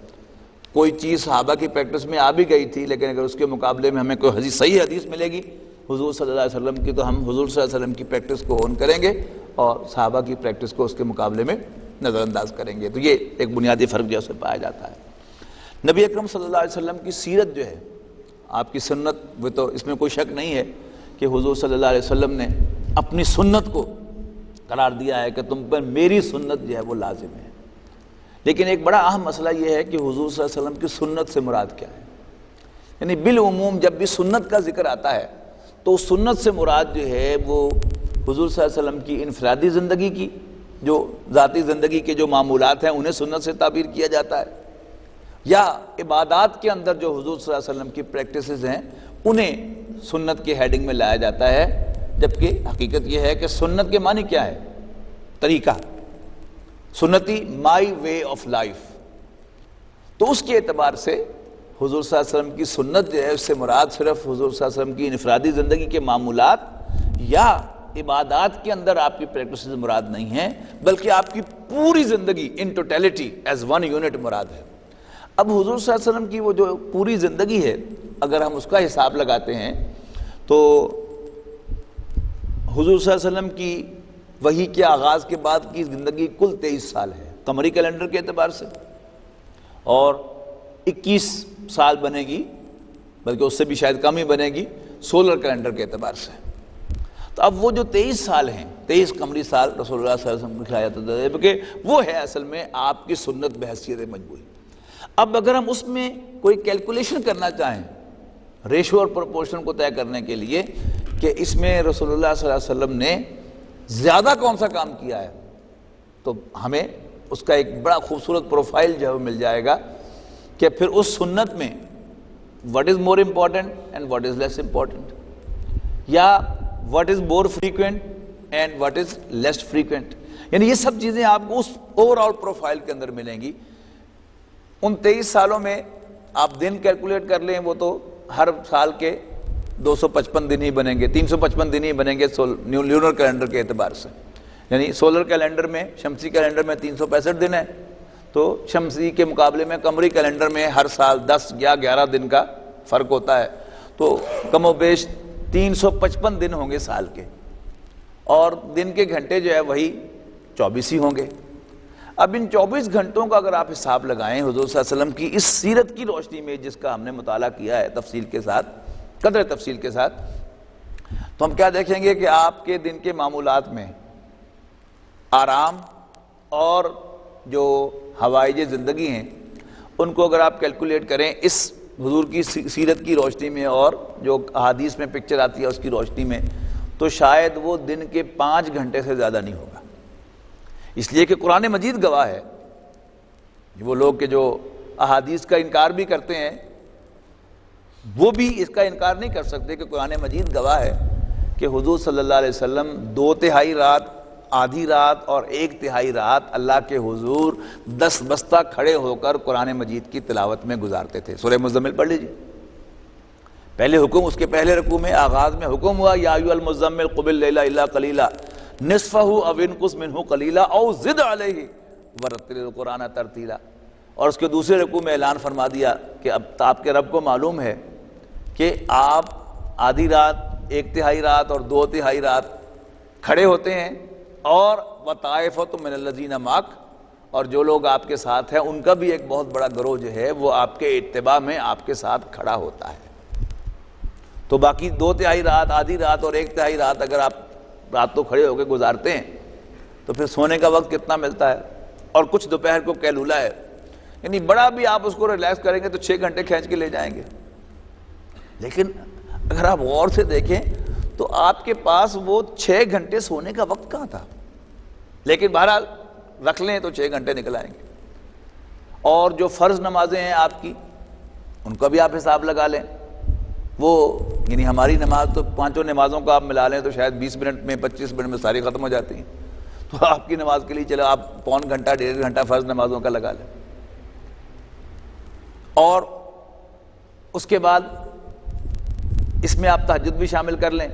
S2: کوئی چیز صحابہ کی پریکٹس میں آ بھی گئی تھی لیکن اگر اس کے مقابلے میں ہمیں کوئی صحیح حدیث ملے گی حضور صلی اللہ علیہ وسلم کی تو ہم حضور صلی اللہ علیہ وسلم کی پریکٹس کو اون کریں گے اور صحابہ کی پریکٹس کو اس کے مقابلے میں نظر انداز کریں گے۔ تو یہ ایک بنیادی فرق جو ہے اسے پایا جاتا ہے۔ نبی اکرم صلی اللہ علیہ وسلم کی سیرت جو ہے، آپ کی سنت، وہ تو اس میں کوئی شک نہیں ہے کہ حضور صلی اللہ علیہ وسلم نے اپنی سنت کو قرار دیا ہے کہ تم پر میری سنت جو ہے وہ لازم ہے، لیکن ایک بڑا اہم مسئلہ یہ ہے کہ حضور صلی اللہ علیہ وسلم کی سنت سے مراد کیا ہے۔ یعنی بالعموم جب بھی سنت کا ذکر آتا ہے تو سنت سے مراد جو ہے وہ حضور صلی اللہ علیہ وسلم کی انفرادی زندگی کی، جو ذاتی زندگی کے جو معمولات ہیں انہیں سنت سے تعبیر کیا جاتا ہے، یا عبادات کے اندر جو حضور صلی اللہ علیہ وسلم کی پریکٹسز ہیں انہیں سنت کے ہیڈنگ میں لایا جاتا ہے، جبکہ حقیقت یہ ہے کہ سنت کے معنی کیا ہے؟ طریقہ، سنتی مائی وے آف لائف۔ تو اس کے اعتبار سے حضور صلی اللہ علیہ وسلم کی سنت جو ہے اس سے مراد صرف حضور صلی اللہ علیہ وسلم کی انفرادی زندگی کے معمولات یا عبادات کے اندر آپ کی پریکٹسز مراد نہیں ہیں، بلکہ آپ کی پوری زندگی in totality is one unit مراد ہے۔ اب حضور صلی اللہ علیہ وسلم کی وہ جو پوری زندگی ہے اگر ہم اس کا حساب لگاتے ہیں تو حضور صلی اللہ علیہ وسلم کی وحی کے آغاز کے بعد کی زندگی کل 23 سال ہے قمری کیلنڈر کے اعتبار سے، اور 21 سال بنے گی، بلکہ اس سے بھی شاید کم ہی بنے گی سولر کیلنڈر کے اعتبار سے۔ تو اب وہ جو 23 سال ہیں، 23 قمری سال رسول اللہ صلی اللہ علیہ وسلم کو کھلایا جاتا ہے، بلکہ وہ ہے اصل میں آپ کی سنت بحیثیت مجموعی۔ اب اگر ہم اس میں کوئی کیلکولیشن کرنا چاہیں ریشو اور پروپورشن کو طے کرنے کے لیے کہ اس میں رسول اللہ صلی اللہ علیہ وسلم نے زیادہ کون سا کام کیا ہے، تو ہمیں اس کا ایک بڑا خوبصورت پروفائل جو ہے وہ مل جائے گا کہ پھر اس سنت میں what is more important and what is less important، یا what is more frequent and what is less frequent، یعنی یہ سب چیزیں آپ کو اس اوور آل پروفائل کے اندر ملیں گی۔ ان 23 سالوں میں آپ دن کیلکولیٹ کر لیں، وہ تو ہر سال کے 255 دن ہی بنیں گے، 355 دن ہی بنیں گے لیونر کیلنڈر کے اعتبار سے، یعنی سولر کیلنڈر میں، شمسی کیلنڈر میں 365 دن ہے، تو شمسی کے مقابلے میں قمری کیلنڈر میں ہر سال 10 یا 11 دن کا فرق ہوتا ہے، تو کم و بیش 355 دن ہوں گے سال کے، اور دن کے گھنٹے جو ہے وہی 24 ہی ہوں گے۔ اب ان 24 گھنٹوں کا اگر آپ حساب لگائیں حضور صلی اللہ علیہ وسلم کی اس سیرت کی روشنی میں جس کا ہم نے مطالعہ کیا ہے تفصیل کے ساتھ، قدر تفصیل کے ساتھ، تو ہم کیا دیکھیں گے کہ آپ کے دن کے معمولات میں آرام اور جو حوائج زندگی ہیں ان کو اگر آپ کیلکولیٹ کریں اس حضور کی سیرت کی روشنی میں اور جو احادیث میں پکچر آتی ہے اس کی روشنی میں، تو شاید وہ دن کے 5 گھنٹے سے زیادہ نہیں ہوگا، اس لیے کہ قرآن مجید گواہ ہے۔ وہ لوگ کہ جو احادیث کا انکار بھی کرتے ہیں وہ بھی اس کا انکار نہیں کر سکتے کہ قرآن مجید گواہ ہے کہ حضور صلی اللہ علیہ وسلم 2/3 رات آدھی رات اور 1/3 رات اللہ کے حضور 10 بستہ کھڑے ہو کر قرآن مجید کی تلاوت میں گزارتے تھے۔ سورہ مزمل پڑھ لیجیے، پہلے حکم، اس کے پہلے رکوع میں آغاز میں حکم ہوا یا ایھا المزمل قم اللیل الا قلیلا نصفہ او انقص منہ قلیلا او زد علیہ ورتل القرآن ترتیلا، اور اس کے دوسرے رکوع میں اعلان فرما دیا کہ اب آپ کے رب کو معلوم ہے کہ آپ آدھی رات، 1/3 رات اور 2/3 رات کھڑے ہوتے ہیں، اور وطائفۃ من الذین معک، اور جو لوگ آپ کے ساتھ ہیں ان کا بھی ایک بہت بڑا گروہ جو ہے وہ آپ کے اتباع میں آپ کے ساتھ کھڑا ہوتا ہے۔ تو باقی 2/3 رات، آدھی رات اور 1/3 رات اگر آپ رات تو کھڑے ہو کے گزارتے ہیں تو پھر سونے کا وقت کتنا ملتا ہے، اور کچھ دوپہر کو قیلولہ ہے، یعنی بڑا بھی آپ اس کو ریلیکس کریں گے تو 6 گھنٹے کھینچ کے لے جائیں گے۔ لیکن اگر آپ غور سے دیکھیں تو آپ کے پاس وہ 6 گھنٹے سونے کا وقت کہاں تھا، لیکن بہرحال رکھ لیں تو 6 گھنٹے نکل آئیں گے۔ اور جو فرض نمازیں ہیں آپ کی، ان کا بھی آپ حساب لگا لیں، وہ یعنی ہماری نماز تو 5 نمازوں کا آپ ملا لیں تو شاید 20 منٹ میں 25 منٹ میں ساری ختم ہو جاتی ہیں، تو آپ کی نماز کے لیے چلو آپ پون گھنٹہ 1.5 گھنٹہ فرض نمازوں کا لگا لیں، اور اس کے بعد اس میں آپ تہجد بھی شامل کر لیں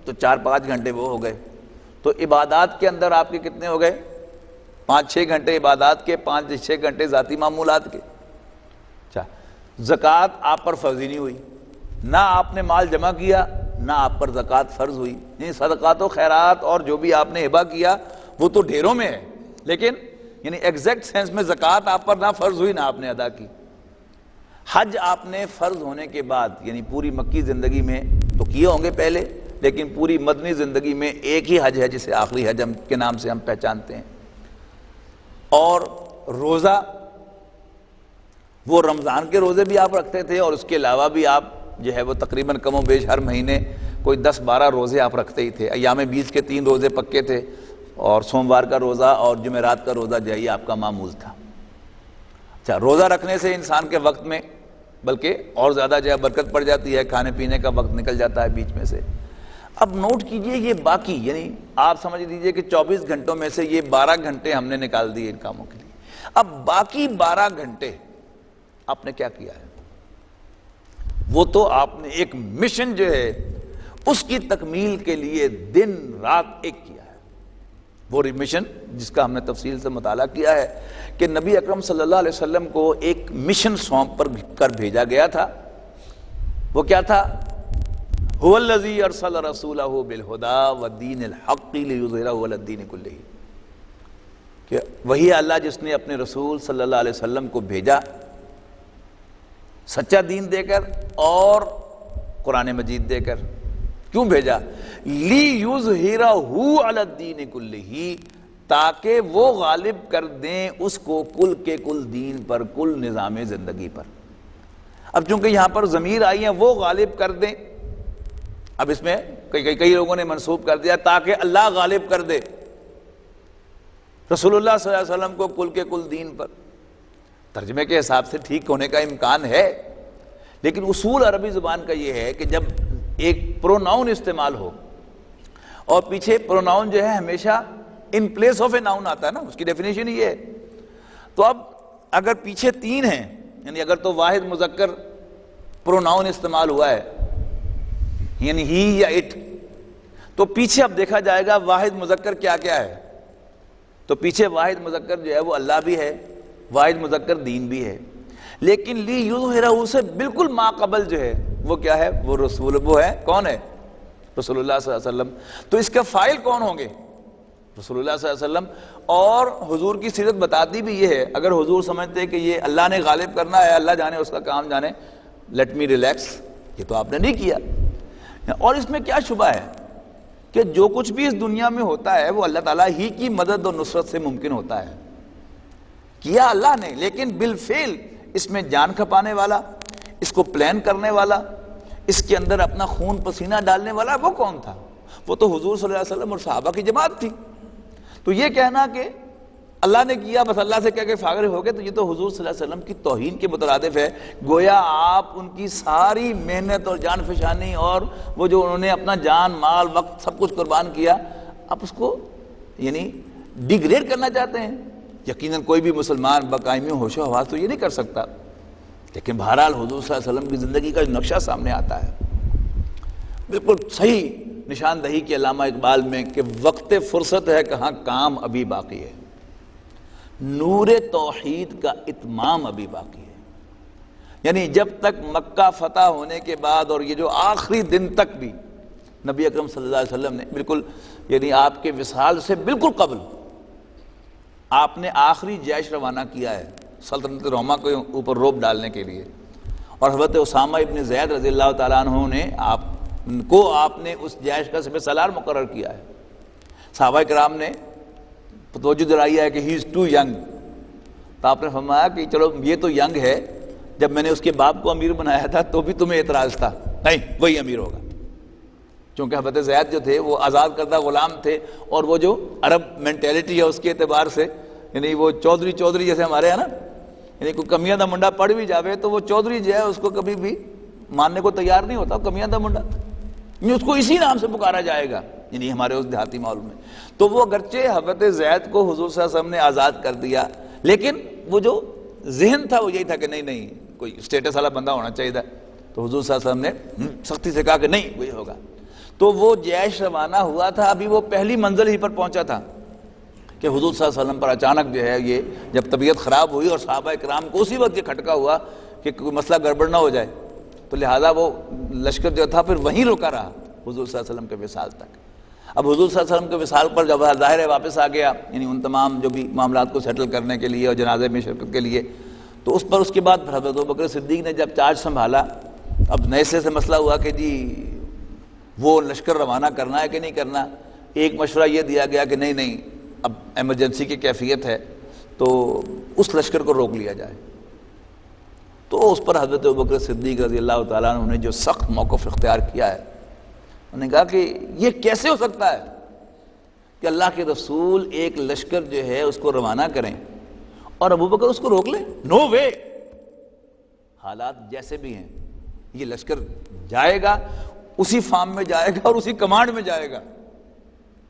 S2: تو 4-5 گھنٹے وہ ہو گئے۔ تو عبادات کے اندر آپ کے کتنے ہو گئے؟ 5-6 گھنٹے عبادات کے، 5-6 گھنٹے ذاتی معمولات کے۔ اچھا، زکوٰۃ آپ پر فرض ہی نہیں ہوئی، نہ آپ نے مال جمع کیا نہ آپ پر زکوٰۃ فرض ہوئی، یعنی صدقات و خیرات اور جو بھی آپ نے ہبہ کیا وہ تو ڈھیروں میں ہے، لیکن یعنی ایگزیکٹ سینس میں زکوٰۃ آپ پر نہ فرض ہوئی نہ آپ نے ادا کی۔ حج آپ نے فرض ہونے کے بعد یعنی پوری مکی زندگی میں تو کیے ہوں گے پہلے، لیکن پوری مدنی زندگی میں ایک ہی حج ہے جسے آخری حج کے نام سے ہم پہچانتے ہیں۔ اور روزہ، وہ رمضان کے روزے بھی آپ رکھتے تھے، اور اس کے علاوہ بھی آپ جو ہے وہ تقریباً کم و بیش ہر مہینے کوئی 10-12 روزے آپ رکھتے ہی تھے۔ ایام بیس کے 3 روزے پکے تھے، اور سوموار کا روزہ اور جمعرات کا روزہ جو ہے یہ آپ کا معمول تھا۔ اچھا، روزہ رکھنے سے انسان کے وقت میں بلکہ اور زیادہ جو ہے برکت پڑ جاتی ہے، کھانے پینے کا وقت نکل جاتا ہے بیچ میں سے۔ اب نوٹ کیجئے یہ باقی یعنی آپ سمجھ لیجئے کہ 24 گھنٹوں میں سے یہ 12 گھنٹے ہم نے نکال دیے ان کاموں کے لیے۔ اب باقی 12 گھنٹے آپ نے کیا کیا ہے؟ وہ تو آپ نے ایک مشن جو ہے اس کی تکمیل کے لیے دن رات ایک کیا ہے۔ وہ مشن جس کا ہم نے تفصیل سے مطالعہ کیا ہے کہ نبی اکرم صلی اللہ علیہ وسلم کو ایک مشن سونپ کر بھیجا گیا تھا۔ وہ کیا تھا؟ هو الذی ارسل رسولہ بالہدی والدین الحق لیظہرہ علی الدین کلہ، کہ وہی اللہ جس نے اپنے رسول صلی اللہ علیہ وسلم کو بھیجا سچا دین دے کر اور قرآن مجید دے کر۔ کیوں بھیجا؟ لیظہرہ علی الدین کلہ، تاکہ وہ غالب کر دیں اس کو کل کے کل دین پر، کل نظام زندگی پر۔ اب چونکہ یہاں پر ضمیر آئی ہیں وہ غالب کر دیں، اب اس میں کئی لوگوں نے منسوب کر دیا تاکہ اللہ غالب کر دے رسول اللہ صلی اللہ علیہ وسلم کو کل کے کل دین پر۔ ترجمے کے حساب سے ٹھیک ہونے کا امکان ہے، لیکن اصول عربی زبان کا یہ ہے کہ جب ایک پروناؤن استعمال ہو اور پیچھے پروناؤن جو ہے ہمیشہ in place of a noun آتا ہے نا، اس کی ڈیفینیشن یہ ہے۔ تو اب اگر پیچھے 3 ہیں، یعنی اگر تو واحد مذکر پروناؤن استعمال ہوا ہے یعنی ہی یا اٹ، تو پیچھے اب دیکھا جائے گا واحد مذکر کیا کیا ہے۔ تو پیچھے واحد مذکر جو ہے وہ اللہ بھی ہے، واحد مذکر دین بھی ہے، لیکن لی یظہرہ سے بالکل ما قبل جو ہے وہ کیا ہے؟ وہ رسول، وہ ہے کون ہے؟ رسول اللہ صلی اللہ علیہ وسلم۔ تو اس کا فاعل کون ہوں گے؟ رسول اللہ صلی اللہ علیہ وسلم۔ اور حضور کی سیرت بتاتی بھی یہ ہے، اگر حضور سمجھتے کہ یہ اللہ نے غالب کرنا ہے، اللہ جانے اس کا کام جانے، لیٹ می ریلیکس، یہ تو آپ نے نہیں کیا۔ اور اس میں کیا شبہ ہے کہ جو کچھ بھی اس دنیا میں ہوتا ہے وہ اللہ تعالیٰ ہی کی مدد اور نصرت سے ممکن ہوتا ہے۔ کیا اللہ نے، لیکن بالفعل اس میں جان کھپانے والا، اس کو پلان کرنے والا، اس کے اندر اپنا خون پسینہ ڈالنے والا وہ کون تھا؟ وہ تو حضور صلی اللہ علیہ وسلم اور صحابہ کی جماعت تھی۔ تو یہ کہنا کہ اللہ نے کیا بس اللہ سے کہہ کے فارغ ہو گئے، تو یہ تو حضور صلی اللہ علیہ وسلم کی توہین کے مترادف ہے۔ گویا آپ ان کی ساری محنت اور جان فشانی اور وہ جو انہوں نے اپنا جان، مال، وقت سب کچھ قربان کیا، آپ اس کو یعنی ڈیگریڈ کرنا چاہتے ہیں. یقیناً کوئی بھی مسلمان باقاعدگی ہوش و حواس تو یہ نہیں کر سکتا، لیکن بہرحال حضور صلی اللہ علیہ وسلم کی زندگی کا نقشہ سامنے آتا ہے بالکل صحیح نشاندہی کی علامہ اقبال میں کہ وقت فرصت ہے کہاں کام ابھی باقی ہے، نور توحید کا اتمام ابھی باقی ہے. یعنی جب تک مکہ فتح ہونے کے بعد اور یہ جو آخری دن تک بھی نبی اکرم صلی اللہ علیہ وسلم نے بالکل یعنی آپ کے وصال سے بالکل قبل آپ نے آخری جیش روانہ کیا ہے سلطنت روما کے اوپر روب ڈالنے کے لیے، اور حضرت اسامہ ابن زید رضی اللہ تعالیٰ عنہ نے آپ نے اس جیش کا سپہ سالار مقرر کیا ہے. صحابہ کرام نے توجہ دلائی ہے کہ ہی از ٹو ینگ، تو آپ نے فرمایا کہ چلو یہ تو ینگ ہے، جب میں نے اس کے باپ کو امیر بنایا تھا تو بھی تمہیں اعتراض تھا، نہیں وہی امیر ہوگا، چونکہ حضرت زید جو تھے وہ آزاد کردہ غلام تھے، اور وہ جو عرب مینٹیلٹی ہے اس کے اعتبار سے یعنی وہ چودھری جیسے ہمارے ہیں نا، یعنی کوئی کمیاں دا منڈا پڑھ بھی جاوے تو وہ چودھری جو ہے اس کو کبھی بھی ماننے کو تیار نہیں ہوتا، کمیاں دا منڈا، یعنی اس کو اسی نام سے پکارا جائے گا یعنی ہمارے اس دیہاتی ماحول میں. تو وہ اگرچہ حضرت زید کو حضور صلی اللہ علیہ وسلم نے آزاد کر دیا، لیکن وہ جو ذہن تھا وہ یہی تھا کہ نہیں کوئی اسٹیٹس والا بندہ ہونا چاہیے تھا. تو حضور صلی اللہ علیہ وسلم نے سختی سے کہا کہ نہیں وہی ہوگا. تو وہ جیش روانہ ہوا تھا، ابھی وہ پہلی منزل ہی پر پہنچا تھا کہ حضور صلی اللہ علیہ وسلم پر اچانک جو ہے یہ جب طبیعت خراب ہوئی اور صحابہ کرام کو اسی وقت یہ کھٹکا ہوا کہ کوئی مسئلہ گڑبڑ نہ ہو جائے، تو لہٰذا وہ لشکر جو تھا پھر وہیں رکا رہا حضور صلی اللہ علیہ وسلم کے وصال تک. اب حضور صلی اللہ علیہ وسلم کے وصال پر جب ظاہر ہے واپس آ گیا یعنی ان تمام جو بھی معاملات کو سیٹل کرنے کے لیے اور جنازے میں شرکت کے لیے، تو اس کے بعد حضرت ابوبکر صدیق نے جب چارج سنبھالا، اب نئے سے مسئلہ ہوا کہ جی وہ لشکر روانہ کرنا ہے کہ نہیں کرنا. ایک مشورہ یہ دیا گیا کہ نہیں اب ایمرجنسی کی کیفیت ہے تو اس لشکر کو روک لیا جائے. تو اس پر حضرت ابوبکر صدیق رضی اللہ تعالیٰ عنہ نے جو سخت موقف اختیار کیا ہے، انہوں نے کہا کہ یہ کیسے ہو سکتا ہے کہ اللہ کے رسول ایک لشکر جو ہے اس کو روانہ کریں اور ابوبکر اس کو روک لیں؟ نو وے. حالات جیسے بھی ہیں یہ لشکر جائے گا، اسی فارم میں جائے گا اور اسی کمانڈ میں جائے گا،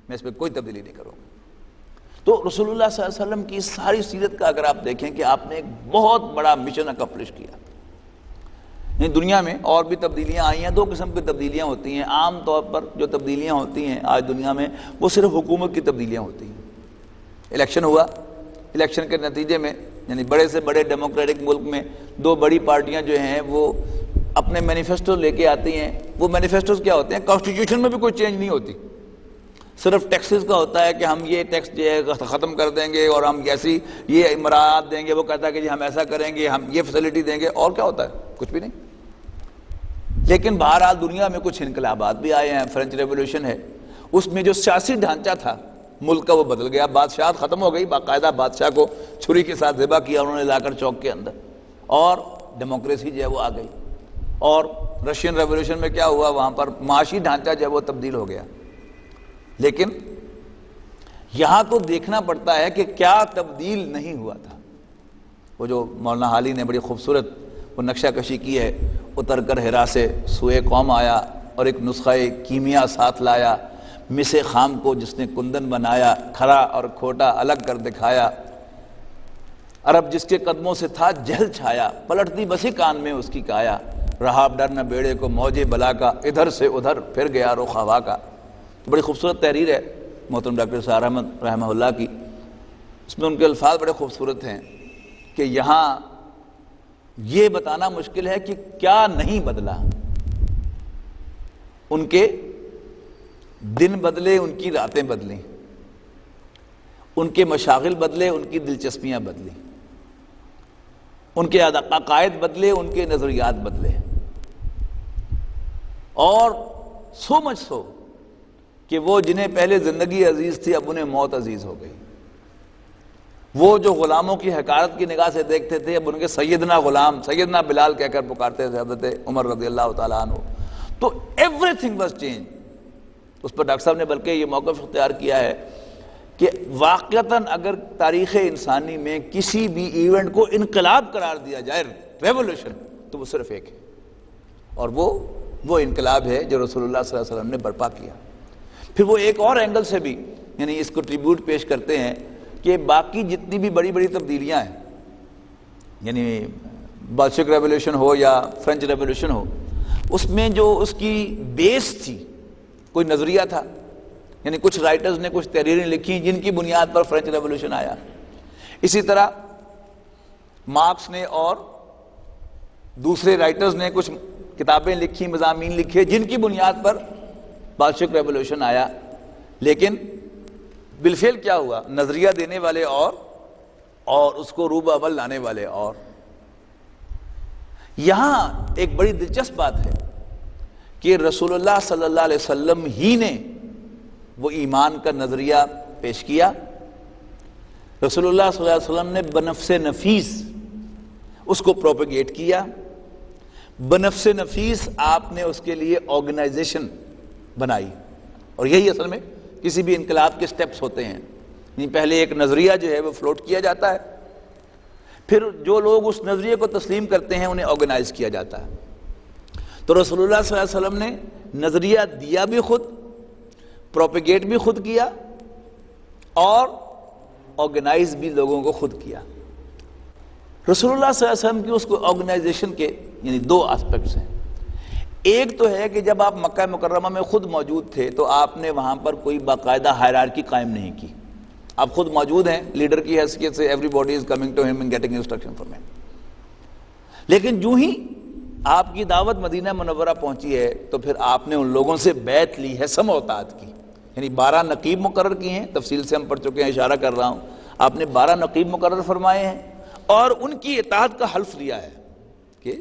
S2: میں اس پہ کوئی تبدیلی نہیں کروں گا. تو رسول اللہ صلی اللہ علیہ وسلم کی ساری سیرت کا اگر آپ دیکھیں کہ آپ نے ایک بہت بڑا مشن اکمپلش کیا. دنیا میں اور بھی تبدیلیاں آئی ہیں، دو قسم کی تبدیلیاں ہوتی ہیں. عام طور پر جو تبدیلیاں ہوتی ہیں آج دنیا میں وہ صرف حکومت کی تبدیلیاں ہوتی ہیں. الیکشن ہوا، الیکشن کے نتیجے میں یعنی بڑے سے بڑے ڈیموکریٹک ملک میں دو بڑی پارٹیاں جو ہیں وہ اپنے مینیفیسٹو لے کے آتی ہیں. وہ مینیفیسٹوز کیا ہوتے ہیں؟ کانسٹیٹیوشن میں بھی کوئی چینج نہیں ہوتی، صرف ٹیکسز کا ہوتا ہے کہ ہم یہ ٹیکس جو ہے ختم کر دیں گے اور ہم ایسی یہ مراعات دیں گے. وہ کہتا ہے کہ جی ہم ایسا کریں گے، ہم یہ فیسلٹی دیں گے، اور کیا ہوتا ہے؟ کچھ بھی نہیں. لیکن بہرحال دنیا میں کچھ انقلابات بھی آئے ہیں. فرینچ ریولوشن ہے، اس میں جو سیاسی ڈھانچہ تھا ملک کا وہ بدل گیا. بادشاہت ختم ہو گئی، باقاعدہ بادشاہ کو چھری کے ساتھ ذبح کیا انہوں نے لا کر چوک کے اندر، اور ڈیموکریسی جو ہے وہ آ گئی. اور رشین ریولوشن میں کیا ہوا؟ وہاں پر معاشی ڈھانچہ جو ہے وہ تبدیل ہو گیا. لیکن یہاں تو دیکھنا پڑتا ہے کہ کیا تبدیل نہیں ہوا تھا. وہ جو مولانا حالی نے بڑی خوبصورت وہ نقشہ کشی کی ہے، اتر کر ہرا سے سوئے قوم آیا اور ایک نسخہ کیمیا ساتھ لایا، مس خام کو جس نے کندن بنایا، کھرا اور کھوٹا الگ کر دکھایا. عرب جس کے قدموں سے تھا جہل چھایا، پلٹتی بسی کان میں اس کی کایا. رہا ڈر نہ بیڑے کو موجے بلا کا، ادھر سے ادھر پھر گیا رخ ہوا کا. بڑی خوبصورت تحریر ہے محترم ڈاکٹر سعد احمد رحمہ اللہ کی. اس میں ان کے الفاظ بڑے خوبصورت ہیں کہ یہاں یہ بتانا مشکل ہے کہ کیا نہیں بدلا. ان کے دن بدلے، ان کی راتیں بدلیں، ان کے مشاغل بدلے، ان کی دلچسپیاں بدلیں، ان کے عقائد بدلے، ان کے نظریات بدلے. اور سو مچ سو کہ وہ جنہیں پہلے زندگی عزیز تھی اب انہیں موت عزیز ہو گئی. وہ جو غلاموں کی حقارت کی نگاہ سے دیکھتے تھے اب ان کے سیدنا غلام، سیدنا بلال کہہ کر پکارتے تھے حضرت عمر رضی اللہ تعالیٰ عنہ. تو ایوری تھنگ واز چینج. اس پر ڈاکٹر صاحب نے بلکہ یہ موقف اختیار کیا ہے کہ واقعتاً اگر تاریخ انسانی میں کسی بھی ایونٹ کو انقلاب قرار دیا جائے، ریولوشن، تو وہ صرف ایک ہے، اور وہ انقلاب ہے جو رسول اللہ صلی اللہ علیہ وسلم نے برپا کیا. پھر وہ ایک اور اینگل سے بھی یعنی اس کو ٹریبیوٹ پیش کرتے ہیں کہ باقی جتنی بھی بڑی بڑی تبدیلیاں ہیں، یعنی بلشوک ریولیوشن ہو یا فرینچ ریولیوشن ہو، اس میں جو اس کی بیس تھی کوئی نظریہ تھا، یعنی کچھ رائٹرز نے کچھ تحریریں لکھی جن کی بنیاد پر فرینچ ریولیوشن آیا. اسی طرح مارکس نے اور دوسرے رائٹرز نے کچھ کتابیں لکھی، مضامین لکھے جن کی بنیاد پر بلشوک ریولیوشن آیا. لیکن بالفعل کیا ہوا؟ نظریہ دینے والے اور اس کو روب عمل لانے والے اور. یہاں ایک بڑی دلچسپ بات ہے کہ رسول اللہ صلی اللہ علیہ وسلم ہی نے وہ ایمان کا نظریہ پیش کیا. رسول اللہ صلی اللہ علیہ وسلم نے بنفس نفیس اس کو پروپیگیٹ کیا. بنفس نفیس آپ نے اس کے لیے آرگنائزیشن بنائی. اور یہی اصل میں کسی بھی انقلاب کے سٹیپس ہوتے ہیں. یعنی پہلے ایک نظریہ جو ہے وہ فلوٹ کیا جاتا ہے، پھر جو لوگ اس نظریے کو تسلیم کرتے ہیں انہیں آرگنائز کیا جاتا ہے. تو رسول اللہ صلی اللہ علیہ وسلم نے نظریہ دیا بھی خود، پروپیگیٹ بھی خود کیا، اور آرگنائز بھی لوگوں کو خود کیا. رسول اللہ صلی اللہ علیہ وسلم کی اس کو آرگنائزیشن کے یعنی دو آسپیکٹس ہیں. ایک تو ہے کہ جب آپ مکہ مکرمہ میں خود موجود تھے تو آپ نے وہاں پر کوئی باقاعدہ ہائرارکی قائم نہیں کی. آپ خود موجود ہیں لیڈر کی حیثیت سے، everybody is coming to him and getting instruction from him. لیکن جو ہی آپ کی دعوت مدینہ منورہ پہنچی ہے تو پھر آپ نے ان لوگوں سے بیعت لی ہے سمع و اطاعت کی. یعنی 12 نقیب مقرر کیے ہیں، تفصیل سے ہم پڑھ چکے ہیں، اشارہ کر رہا ہوں. آپ نے 12 نقیب مقرر فرمائے ہیں اور ان کی اطاعت کا حلف لیا ہے کہ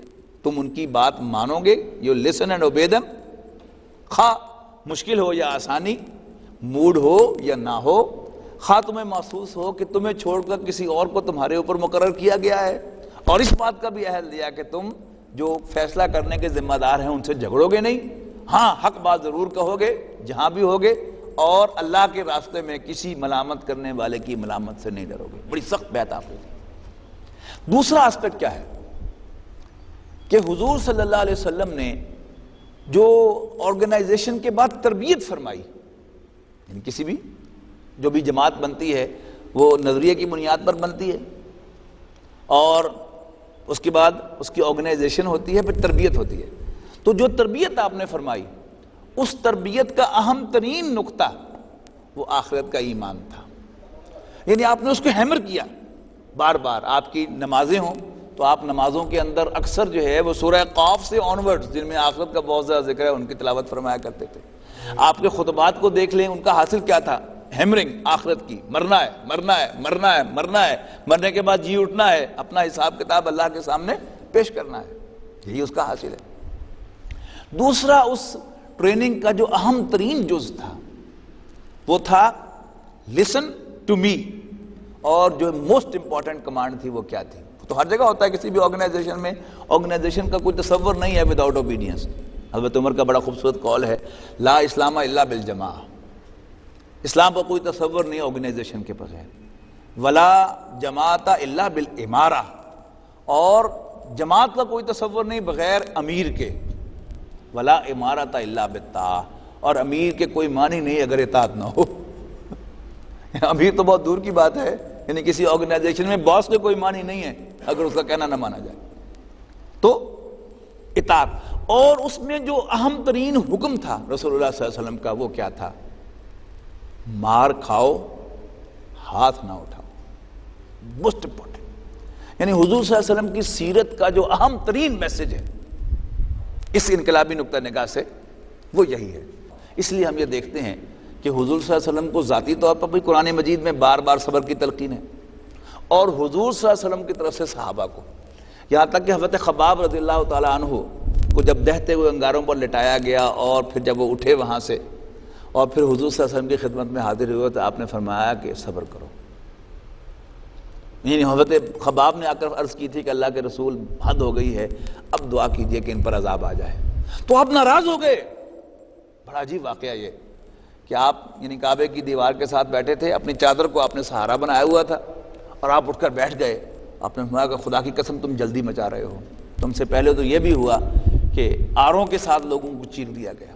S2: تم ان کی بات مانو گے. You listen and obey them, خواہ مشکل ہو یا آسانی، موڈ ہو یا نہ ہو، خواہ تمہیں محسوس ہو کہ تمہیں چھوڑ کر کسی اور کو تمہارے اوپر مقرر کیا گیا ہے، اور اس بات کا بھی عہد لیا کہ تم جو فیصلہ کرنے کے ذمہ دار ہیں ان سے جھگڑو گے نہیں. ہاں حق بات ضرور کہو گے جہاں بھی ہوگے، اور اللہ کے راستے میں کسی ملامت کرنے والے کی ملامت سے نہیں ڈرو گے. بڑی سخت بیعت آپ نے دی. دوسرا آسپیکٹ کیا ہے کہ حضور صلی اللہ علیہ وسلم نے جو آرگنائزیشن کے بعد تربیت فرمائی، یعنی کسی بھی جو بھی جماعت بنتی ہے وہ نظریے کی بنیاد پر بنتی ہے، اور اس کے بعد اس کی آرگنائزیشن ہوتی ہے، پھر تربیت ہوتی ہے. تو جو تربیت آپ نے فرمائی، اس تربیت کا اہم ترین نقطہ وہ آخرت کا ایمان تھا. یعنی آپ نے اس کو ہیمر کیا بار بار. آپ کی نمازیں ہوں تو آپ نمازوں کے اندر اکثر جو ہے وہ سورہ قاف سے آنورڈز جن میں آخرت کا بہت زیادہ ذکر ہے ان کی تلاوت فرمایا کرتے تھے. آپ کے خطبات کو دیکھ لیں، ان کا حاصل کیا تھا؟ ہیمرنگ آخرت کی. مرنا ہے، مرنا ہے، مرنا ہے، مرنا ہے، مرنے کے بعد جی اٹھنا ہے، اپنا حساب کتاب اللہ کے سامنے پیش کرنا ہے. یہی اس کا حاصل ہے. دوسرا اس ٹریننگ کا جو اہم ترین جز تھا وہ تھا لسن ٹو می. اور جو موسٹ امپورٹنٹ کمانڈ تھی وہ کیا تھی؟ تو ہر جگہ ہوتا ہے کسی بھی آرگنائزیشن میں، آرگنائزیشن کا کوئی تصور نہیں ہے وداؤٹ اوبیڈینس. حضرت عمر کا بڑا خوبصورت قول ہے، لا اسلام الا بالجماع. اسلام کا کوئی تصور نہیں آرگنائزیشن کے بغیر. ولا جماعت الا بالامارہ، اور جماعت کا کوئی تصور نہیں بغیر امیر کے. ولا امارۃ الا بالطاعہ، اور امیر کے کوئی معنی نہیں اگر اطاعت نہ ہو. امیر تو بہت دور کی بات ہے، یعنی کسی آرگنائزیشن میں باس کے کوئی معنی نہیں ہے اگر اس کا کہنا نہ مانا جائے. تو اطاعت. اور اس میں جو اہم ترین حکم تھا رسول اللہ صلی اللہ علیہ وسلم کا وہ کیا تھا؟ مار کھاؤ ہاتھ نہ اٹھاؤ. Most important. یعنی حضور صلی اللہ علیہ وسلم کی سیرت کا جو اہم ترین میسج ہے اس انقلابی نقطہ نگاہ سے وہ یہی ہے. اس لیے ہم یہ دیکھتے ہیں کہ حضور صلی اللہ علیہ وسلم کو ذاتی طور پر بھی قرآن مجید میں بار بار صبر کی تلقین ہے، اور حضور صلی اللہ علیہ وسلم کی طرف سے صحابہ کو، یہاں تک کہ حضرت خباب رضی اللہ تعالیٰ عنہ کو جب دہتے ہوئے انگاروں پر لٹایا گیا اور پھر جب وہ اٹھے وہاں سے اور پھر حضور صلی اللہ علیہ وسلم کی خدمت میں حاضر ہوئے تو آپ نے فرمایا کہ صبر کرو. یعنی حضرت خباب نے آ کر عرض کی تھی کہ اللہ کے رسول حد ہو گئی ہے، اب دعا کیجئے کہ ان پر عذاب آ جائے. تو آپ ناراض ہو گئے. بڑا عجیب واقعہ یہ کہ آپ یعنی کعبے کی دیوار کے ساتھ بیٹھے تھے، اپنی چادر کو آپ نے سہارا بنایا ہوا تھا اور آپ اٹھ کر بیٹھ گئے. آپ نے فرمایا کہ خدا کی قسم تم جلدی مچا رہے ہو. تم سے پہلے تو یہ بھی ہوا کہ آروں کے ساتھ لوگوں کو چیر دیا گیا،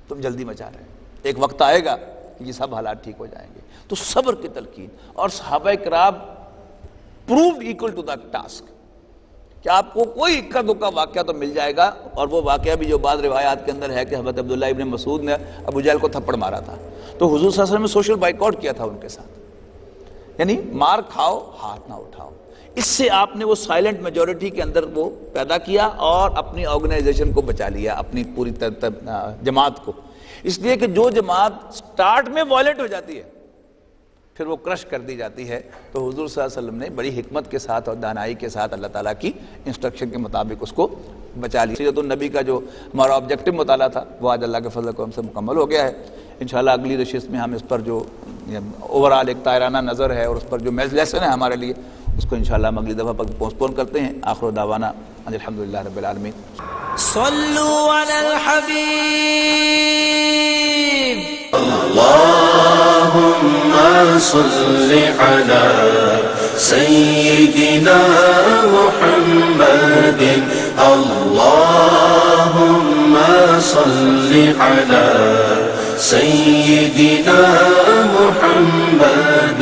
S2: تم جلدی مچا رہے. ایک وقت آئے گا کہ یہ سب حالات ٹھیک ہو جائیں گے. تو صبر کی تلقین. اور صحابہ کرام proved equal to that task کہ آپ کو کوئی اکا دکا واقعہ تو مل جائے گا. اور وہ واقعہ بھی جو بعض روایات کے اندر ہے کہ حضرت عبداللہ ابن مسعود نے ابو جہل کو تھپڑ مارا تھا تو حضور صلی اللہ علیہ وسلم نے سوشل بائیکاٹ کیا تھا ان کے ساتھ, یعنی مار کھاؤ ہاتھ نہ اٹھاؤ. اس سے آپ نے وہ سائلنٹ میجورٹی کے اندر وہ پیدا کیا اور اپنی آرگنائزیشن کو بچا لیا, اپنی پوری جماعت کو. اس لیے کہ جو جماعت سٹارٹ میں وائلنٹ ہو جاتی ہے پھر وہ کرش کر دی جاتی ہے. تو حضور صلی اللہ علیہ وسلم نے بڑی حکمت کے ساتھ اور دانائی کے ساتھ اللہ تعالیٰ کی انسٹرکشن کے مطابق اس کو بچا لیا. سیرت النبی کا جو ہمارا آبجیکٹو مطالعہ تھا وہ آج اللہ کے فضل و کرم سے مکمل ہو گیا ہے. انشاءاللہ اگلی نشست میں ہم اس پر جو اوورال ایک طائرانہ نظر ہے اور اس پر جو لیسن ہے ہمارے لیے اس کو انشاءاللہ ہم اگلی دفعہ پر پوسٹ پون کرتے ہیں. آخر دعوانا الحمدللہ رب العالمین.
S1: صلوا على الحبيب.
S4: اللهم صل على سيدنا محمد. اللهم صل على سيدنا محمد.